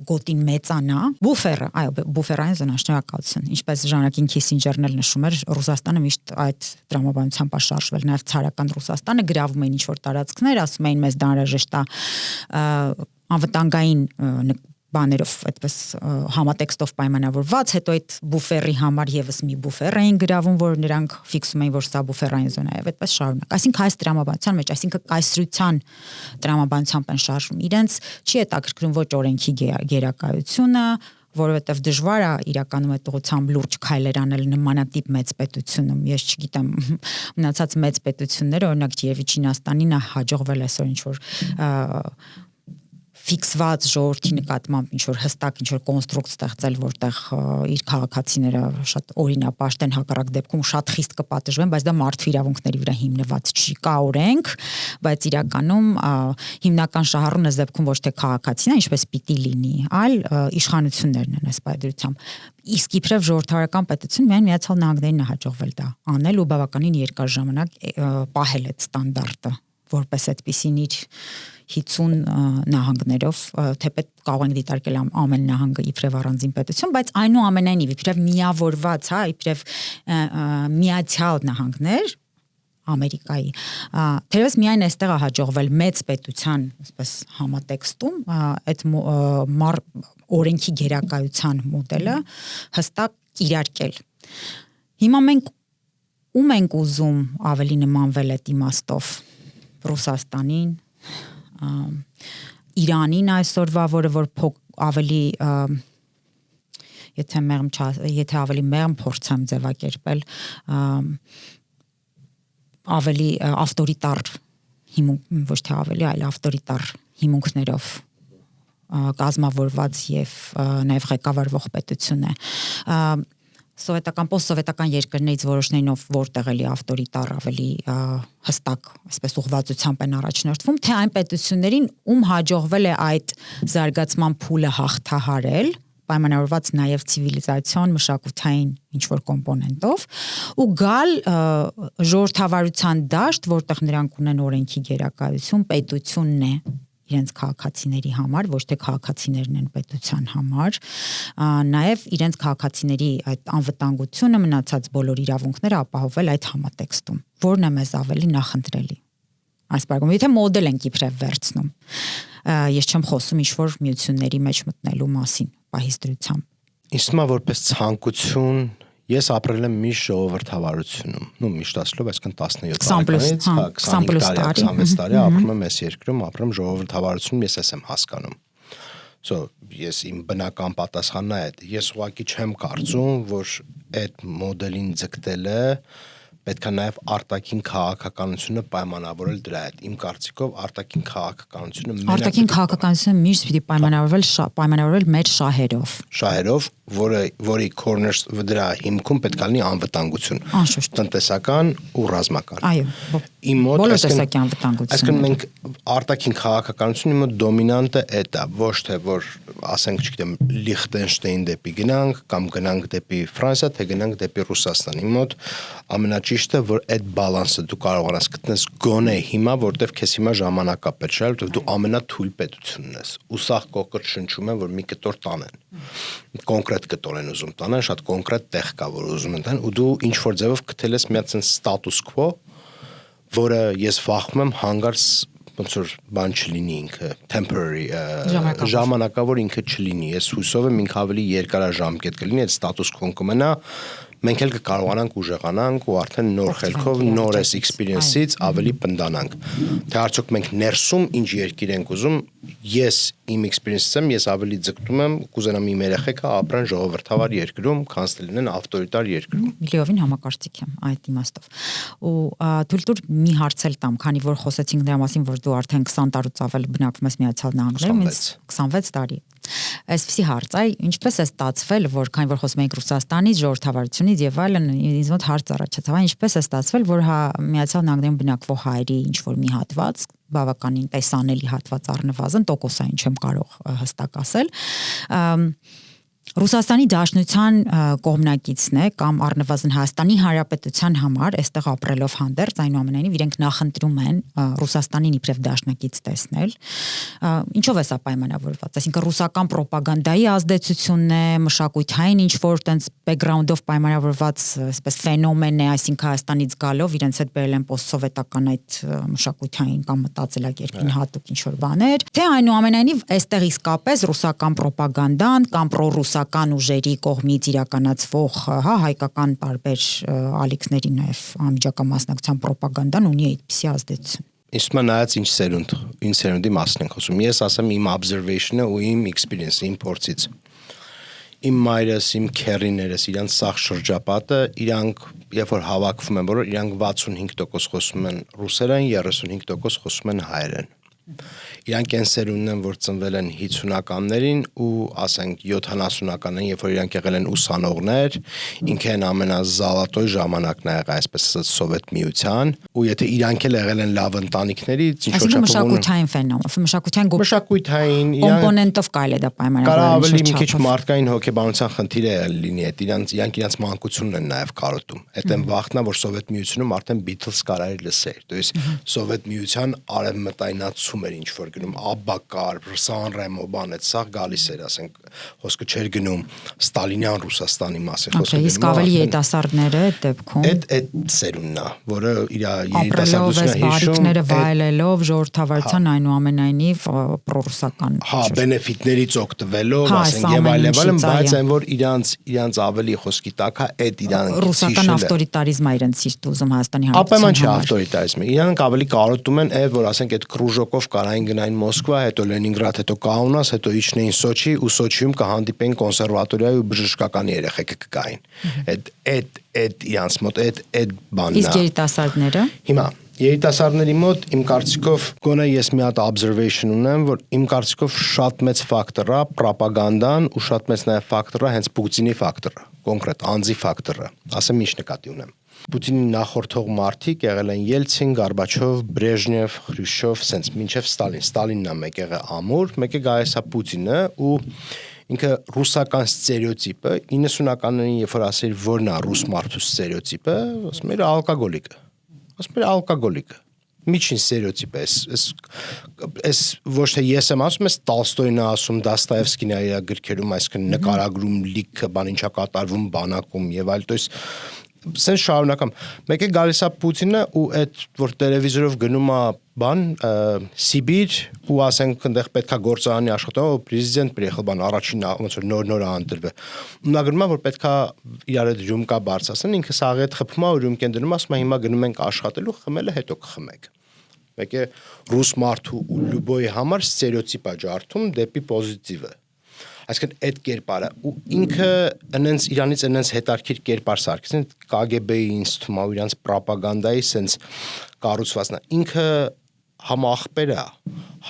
գոտին մեծանա։ Բուֆերը, այո, բուֆերային զոնա, շնորհակալություն։ Ինչպես ժամանակին Քիսինջերն էլ նշում էր, Ռուսաստանը միշտ այդ տրամաբանությամբ շարժվել, նաև ցարական Ռուսաստանը գրավում էին ինչ որ տարածքներ, ասում էին մեզ դա անհրաժեշտ է անվտանգային բաներով այդպես համատեքստով պայմանավորված, հետո այդ բուֆերի համար եւս մի բուֆեր էին գրավում, որ նրանք ֆիքսում էին, որ սա բուֆերային զոնա է, եւ այդպես շարունակ։ Այսինքն այս տրամաբանության մեջ, այսինքն կայսրության տրամաբանությամբ են շարժվում։ Իրենց չի հետաքրքրում ոչ օրենքի գերակայությունը, որովհետև դժվար է իրականում այդ ուղղությամբ լուրջ քայլեր անել նմանատիպ մեծ պետությունում։ Ես չգիտեմ, մնացած մեծ պետությունները, օրինակ Երևի Չինաստանին հաջողվել է այսօր ինչ-որ ֆիքսված ժողովրդի նկատմամբ ինչ-որ հստակ ինչ-որ կոնստրուկտ ստեղծել, որտեղ իր քաղաքացիները շատ օրինապաշտ են, հակառակ դեպքում շատ խիստ կպատժվեն, բայց դա մարդու իրավունքների վրա հիմնված չի, կա օրենք, բայց իրականում հիմնական շահառուն այս դեպքում ոչ թե քաղաքացին է, ինչպես պիտի լինի, այլ իշխանություններն են այս պայմանությամբ։ Իսկ իբրև ժողովրդավարական պետություն միայն Միացյալ Նահանգներին է հաջողվել դա անել ու բավականին երկար ժամանակ պահել այդ ստանդարտը, որպես այդպիսին իր 50 նահանգներով, թեպետ կարող ենք դիտարկել ամեն նահանգը իբրև առանձին պետություն, բայց այնուամենայնիվ իբրև միավորված, հա, իբրև միացյալ նահանգներ Ամերիկայի, թերևս միայն այստեղ է հաջողվել մեծ պետության, այսպես համատեքստում, այդ օրենքի գերակայության մոդելը հստակ կիրարկել։ Հիմա մենք ում ենք ուզում ավելի նմանվել այդ իմաստով Ռուսաստանին, Իրանին այսօրվա, որը որ ավելի եթե ավելի մեղմ փորձեմ ձևակերպել, ավելի ավտորիտար հիմունք, ոչ թե ավելի, այլ ավտորիտար հիմունքներով կազմավորված եւ նաեւ ղեկավարվող պետություն է։ Սովետական, պոստսովետական երկրներից որոշներինով որտեղ էլի ավտորիտար ավելի հստակ, այսպես ուղղվածությամբ են առաջնորդվում, թե այն պետություններին, ում հաջողվել է այդ զարգացման փուլը հաղթահարել, պայմանավորված նաև ցիվիլիզացիոն, մշակութային ինչ-որ կոմպոնենտով, ու գալ ժողովրդավարության դաշտ, որտեղ նրանք ունեն օրենքի գերակայություն, պետությունն է իրենց քաղաքացիների համար, ոչ թե քաղաքացիներն են պետության համար, նաև իրենց քաղաքացիների այդ անվտանգությունը, մնացած բոլոր իրավունքները ապահովել այդ համատեքստում, որն է մեզ ավելի նախընտրելի։ Այս բարգում, եթե մոդել ենք իբրև վերցնում, ես չեմ խոսում ինչ-որ միությունների մեջ մտնելու մասին, պահից դրությամբ։ Ինձ թվում է որպես ցանկություն ես ապրել եմ միշտ ժողովրդավարությունում, միշտ ասելով, այսինքն 17 տարեկանից 25 տարի, 26 տարի ապրում եմ այս երկրում, ապրում ժողովրդավարությունում, ես եմ հասկանում։ Ես իմ բնական պատասխանն է այդ։ Ես ուղղակի չեմ կարծում, որ այդ մոդելին ձգտելը պետք է նաև արտաքին քաղաքականությունը պայմանավորել դրա հետ։ Իմ կարծիքով արտաքին քաղաքականությունը միշտ պիտի պայմանավորվել մեր շահերով։ Շահերով, որի corners դրա հիմքում պետք է լինի անվտանգություն։ Տնտեսական ու ռազմական։ Այո։ Իմ մոտ բոլոր տեսակի անվտանգություն։ Այսինքն մենք արտաքին քաղաքականությունը իմ մոտ դոմինանտը էդ է, ոչ թե որ ասենք, չգիտեմ, Լիխտենշտեյն դեպի գնանք կամ գնանք դեպի Ֆրանսիա, թե գնանք դեպի Ռուսաստան։ Իմ մոտ ամենաճիշտը, որ այդ բալանսը դու կարողանաս գտնես գոնե հիմա, որտեվ քեզ հիմա ժամանակ է պետք, որտեվ դու ամենաթույլ պետությունն ես։ Ու սա կոկրտ շնչում է, որ մի կտոր տանեն։ Կոնկրետ կտոր են ուզում տանեն, շատ կոնկրետ տեղ կա, որ ուզում են տանեն, ու դու ինչ որ ձևով գտել ես մի հատ ստատուս քվո, որը ես վախում եմ հանգարց ոնց որ բան չլինի ինքը temporary ժամանակավոր ինքը չլինի։ Ես հուսով եմ ինքը ավելի երկարաժամկետ կլինի, այդ ստատուս քվոն կմնա, մենք էլ կկարողանանք ուժեղանանք ու արդեն նոր խելքով, նոր այս experience-ից ավելի պնդանանք։ Թե արդյոք մենք ներսում ինչ երկիր ենք ուզում, ես իմ experience-ից եմ, ես ավելի ձգտում եմ կուզենամ իմ երեխեքը ապրեն ժողովրդավար երկրում, քան լինեն ավտորիտար երկրում։ Միլիովին համակարծիք եմ այդ իմաստով։ Ու թույլ տուր մի հարց էլ տամ, քանի որ խոսեցինք դրա մասին, որ դու արդեն 20 տարուց ավել բնակվում ես Միացյալ Նահանգներում, 26 տարի։ Այսպեսի հարց, ինչպես է ստացվել, որ քանի որ խոսում ենք Ռուսաստանից, ժողովրդավարությունից եւ այլն, ինձ մոտ հարց առաջացավ, ինչպես է ստացվել, որ Միացյալ Նահանգներում բնակվող հայերի ինչ որ մի հատված, բավականին տեսանելի հատված առնվազն տոկոսային չեմ կարող հստակ ասել, Ռուսաստանի Դաշնության կողմնակիցն է կամ առնվազն Հայաստանի Հանրապետության համար այստեղ ապրելով հանդերձ, այնուամենայնիվ իրենք նախընտրում են Ռուսաստանին իբրև դաշնակից տեսնել։ Ինչով է սա պայմանավորված, այսինքն ռուսական ռոպագանդայի ազդեցությունն է, մշակութային ինչ-որ տենց բեքգրաունդով պայմանավորված այսպես ֆենոմեն է, այսինքն Հայաստանից գալով իրենց հետ բերել են պոստսովետական այդ մշակութային կամ մտածելակերպին հատուկ ինչ-որ բաներ, թե այնուամենայնիվ այստեղ իսկապես ռուսական ռոպագանդան կամ պրոռուսական ուժերի կողմից իրականացվող, հայկական տարբեր ալիքների նաև անմիջական մասնակցության ռոպագանդան ունի այդպիսի ազդեցություն։ Իսկ նայած ինչ սերունդի մասին ենք խոսում։ Ես ասեմ իմ observation-ը ու իմ experience-ը, իմ փորձից։ Իմ մայրս, իմ քերիներս, իրանց սաղ շրջապատը, իրանք երբ որ հավաքվում են, բոլոր իրանք 65% խոսում են ռուսերեն, 35% խոսում են հայերեն։ Իրանք են սերունդն են, որ ծնվել են 50-ականներին ու ասենք 70-ականներին, երբ որ իրանք եղել են ուսանողներ, ինքը են ամենազալատոյ ժամանակն ա եղել, այսպես ասած Սովետ միության, ու եթե իրանք էլ եղել են լավ ընտանիքներից, ինչ որ մշակութային ֆենոմեն, մշակութային կոմպոնենտով կարելի է դա պայմանավորել։ Կարող ավելի մի քիչ մարդկային հոգեբանության խնդիր է լինի, այդ իրանք իրենց մանկությունն են նաև կարոտում։ Այդ են վախտնա, որ Սովետ միությունում արդեն Beatles կարելի լսեր, то есть Սովետ միության արևմտայնացում էր ինչ որ գնում Աբբակար, Սանրեմո բան այդ սա գալիս էր, ասենք, խոսքը չէր գնում Ստալինյան Ռուսաստանի մասին, խոսքը գնում։ Իսկ ավելի երիտասարդները այդ դեպքում այդ սերունդն է, որը իր երիտասարդությունը հիշում, վայելելով ժողովրդավարության այնուամենայնիվ պրոռուսական։ Բենեֆիտներից օգտվելով, ասենք եւ այլն, բայց այն որ իրանց ավելի խոսքի տակ է այդ իրանք ռուսական ավտորիտարիզմը իրենց սիրտ ուզում Հայաստանի Հանրապետության համար։ Ավտորիտարիզմը։ Իրանք ավելի կարոտում են, որ ասենք այդ կրուժոկով կարային գնային Մոսկվա, հետո Լենինգրադ, հետո Կաունաս, հետո իջնեին Սոչի ու Սոչիում կհանդիպեին կոնսերվատորիայի ու բժշկականի երեխեք կգային։ Այդ իրանց մոտ այդ բանն է։ Իսկ երիտասարդները։ Հիմա երիտասարդների մոտ իմ կարծիքով գոնե ես մի հատ observation ունեմ, որ իմ կարծիքով շատ մեծ ֆակտոր է ռոպագանդան ու շատ մեծ նաև ֆակտոր է հենց Պուտինի ֆակտորը, կոնկրետ անձի ֆակտորը։ Ասեմ ինչ նկատի ունեմ։ Պուտինի նախորդող մարդիկ եղել են Ելցին, Գորբաչով, Բրեժնև, Խրուշչով, սենց մինչև Ստալինն է մեկ եղել ամուր, մեկը գայես է Պուտինը ու ինքը ռուսական ստերեոտիպը 90-ականներին երբ որ ասել որն է ռուս մարդու ստերեոտիպը, ասում էր ալկոգոլիկը։ Ասում էր ալկոգոլիկը։ Միջին ստերեոտիպ է, այս ոչ թե ես եմ ասում, ես Տոլստոյն է ասում, Դոստոևսկին է իր գրքերում, այսինքն նկարագրում լիքը, բան ինչա կատարվում բանակում եւ այլ, то есть սենց շարունակամ։ Մեկը գալիս է Պուտինը ու այդ որ տելևիզորով գնում է բան Սիբիր ու ասենք այնտեղ պետքա գործարանի աշխատող պրեզիդենտ приехал բան առաջին ոնց որ նոր անտրվել։ Ու նա գրում է որ պետքա իրար այդ ռյումկա բարձրացնեն, ինքը սաղ այդ խփում է ու ռյումկեն դնում, ասում է հիմա գնում ենք աշխատելու, խմելը հետո կխմեք։ Մեկը ռուս մարդու ու լյուբոյի համար ստերեոտիպ է ջարդում դեպի պոզիտիվը։ Այսինքն այդ կերպարը ու ինքը այնց իրանից այնց հետարքիր կերպար սարքեցին KGB-ի ինձ թվում է իրանց ռոպագանդայի sense կառուցվածքն է ինքը համ ախպեր է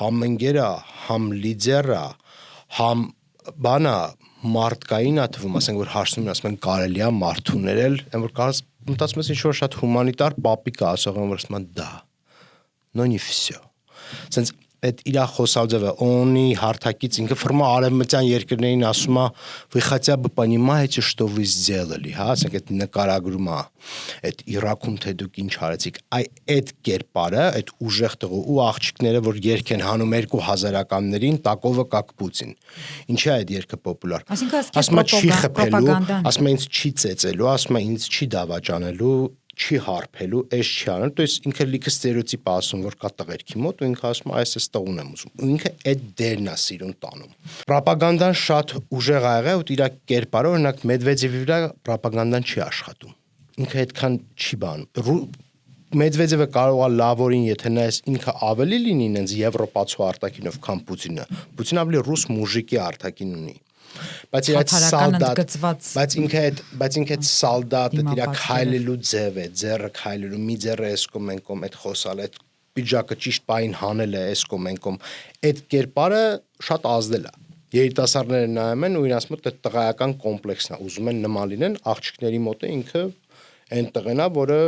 համ ընկեր է համ լիդեր է համ բանա մարդկային է թվում ասենք որ հարցնում են ասում են կարելի է մարդուներել այն որ կարս մտածում ես ինչ որ շատ հումանիտար պապիկ է ասող որ ասում են դա но не всё sense այդ իր խոսալձևը ունի հարթակից ինքը ֆորմա արևմտյան երկրներին ասում է вы хотя бы понимаете что вы сделали հա ասենք այդ նկարագրումը այդ Իրաքում թե դուք ինչ արեցիք այդ կերպարը այդ ուժեղ տղու ու աղջիկները որ երգ են հանում 2000-ականներին տակովը կակ Պուտին ինչի է այդ երգը պոպուլար ասում է չի խփելու ասում է ինձ չի ծեծելու ասում է ինձ չի դավաճանելու չի հարփելու, այս չի անելու, то есть ինքը լիքը ստերեոտիպ ասում, որ կա տղերքի մոտ ու ինքը ասում է այս տղուն եմ ուզում։ Ու ինքը այդ դերն է սիրուն տանում։ Ռոպագանդան շատ ուժեղ ա եղել ու իր կերպարը օրինակ Մեդվեդևի վրա ռոպագանդան չի աշխատում։ Ինքը այդքան չի բանում։ Մեդվեդևը կարող է լավորին, եթե նայես ինքը ավելի լինի ինձ եվրոպացու արտաքինով, քան Պուտինը։ Պուտինը ավելի ռուս մուժիկի արտաքին ունի։ Բայց իր այդ սալդատ, բայց ինքը այդ սալդատը իր քայլելու ձև է, ձեռը քայլելու, մի ձեռը էս կողմ են կողմ այդ խոսալ, այդ պիջակը ճիշտ պայն հանել է էս կողմ են կողմ, այդ կերպարը շատ ազդել է։ Երիտասարդները նայում են ու իրաց մոտ այդ տղայական կոմպլեքսն է, ուզում են նման լինեն, աղջիկների մոտ է ինքը այն տղեն է, որը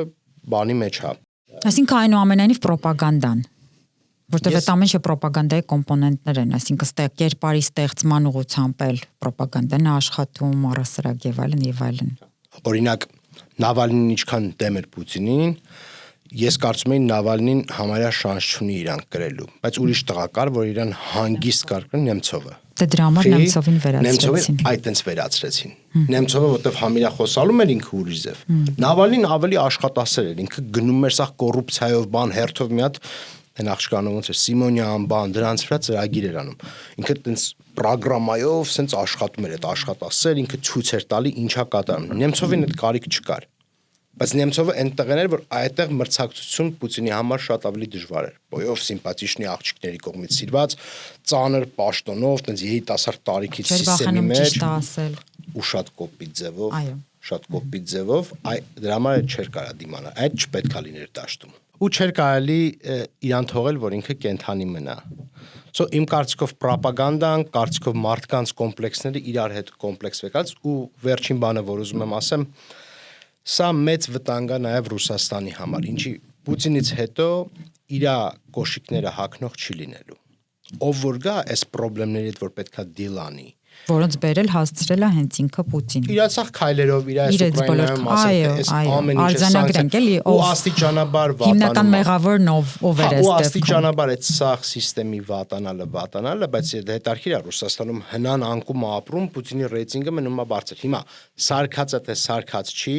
բանի մեջ է։ Այսինքն այնուամենայնիվ ռոպագանդան։ Որտեղ այդ ամեն ինչը ռոպագանդայի կոմպոնենտներ են, այսինքն կերպարի ստեղծման ուղղությամբ էլ ռոպագանդան է աշխատում, առասարակ եւ այլն եւ այլն։ Օրինակ Նավալնին ինչքան դեմ էր Պուտինին, ես կարծում եմ Նավալնին համարյա շանս չունի իրան կրելու, բայց ուրիշ տղա կար, որ իրան հանգիստ կար Նեմցովը։ Դե դրա համար Նեմցովին վերացրեցին։ Այդտենց վերացրեցին։ Նեմցովը որտեվ համիրա խոսալում էր ինքը ուրիշ ձև։ Նավալնին ավելի աշխատասեր էր, ինքը գնում էր սա կոռուպցիայով բան հերթով մի հատ նախշկանով ոնց է Սիմոնյան բան դրանց վրա ծրագիր էր անում։ Ինքը տենց պրոգրամայով սենց աշխատում էր, այդ աշխատասեր ինքը ցույց էր տալի ինչա կատարում։ Նեմցովին այդ կարիք չկար։ Բայց Նեմցովը այնտեղ էր, որ այդտեղ մրցակցություն Պուտինի համար շատ ավելի դժվար էր։ Բոյով սիմպաթիչնի աղջիկների կողմից սիրված, ծանր պաշտոնով, տենց երիտասարդ տարիքից սիստեմի մեջ ու շատ կոպիտ ձևով, դրա համար չէր կարա դիմանալ, այդ չպետք է լիներ դաշտում։ Ու չէր կարելի իրան թողել, որ ինքը կենթանի մնա։ Իմ կարծիքով ռոպագանդան, կարծիքով մարդկանց կոմպլեքսները իրար հետ կոմպլեքսվեկած ու վերջին բանը, որ ուզում եմ ասեմ, սա մեծ վտանգ է նաև Ռուսաստանի համար, ինչի Պուտինից հետո իր կոշիկները հագնող չի լինելու։ Ով որ գա, այս խնդիրների հետ որ պետքա դիլ անի, որոնց բերել հասցրել է հենց ինքը Պուտինը։ Իր ցախ քայլերով, իր այս Ուկրաինայում ասած, ամեն ինչը արձանագրենք էլի, ու աստիճանաբար վատանում։ Հիմնական մեղավորն ով էր այստեղ։ Ու աստիճանաբար այդ սախ սիստեմի վատանալը, բայց հետարքիր է Ռուսաստանում հնան անկում ապրում, Պուտինի ռեյտինգը մնում է բարձր։ Հիմա սարկածը թե սարկած չի,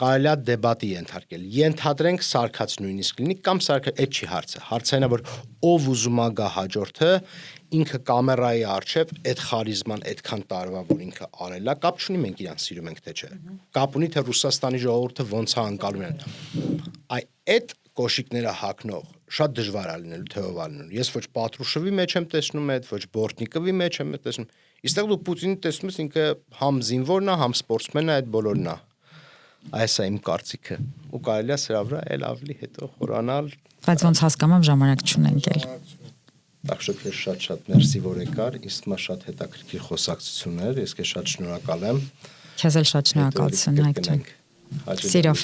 կարելի է դեբատի ենթարկել։ Ենթադրենք սարկած նույնիսկ լինի կամ սարկած, այդ չի հարցը։ Հարցը այն է, որ ով ուզում է գա հաջորդը, ինքը կամերայի առջև այդ խարիզման այդքան տարվա, որ ինքը արել է, կապ չունի մենք իրան սիրում ենք թե չէ։ Կապ ունի թե Ռուսաստանի ժողովուրդը ոնց է անցալում են։ Այդ կոշիկները հագնող շատ դժվար է լինելու թե ով լինելու։ Ես ոչ Պատրուշովի մեջ եմ տեսնում այդ, ոչ Բորտնիկովի մեջ եմ տեսնում։ Իստեղ դու Պուտինի տեսնում ես ինքը համ զինվորն է, համ սպորտսմենն է, այդ բոլորն է։ Այս է իմ կարծիքը։ Ու կարելի է սրա վրա էլ ավելի հետո խորանալ։ Բայց ոնց հասկանում ժամանակ չունենք էլ։ Так что քեզ շատ մերսի որ եկար, իսկ մա շատ հետաքրքիր խոսակցություն էր, ես քեզ շատ շնորհակալ եմ։ Քեզ էլ շատ շնորհակալություն, Հայկ ջան։ Սիրով։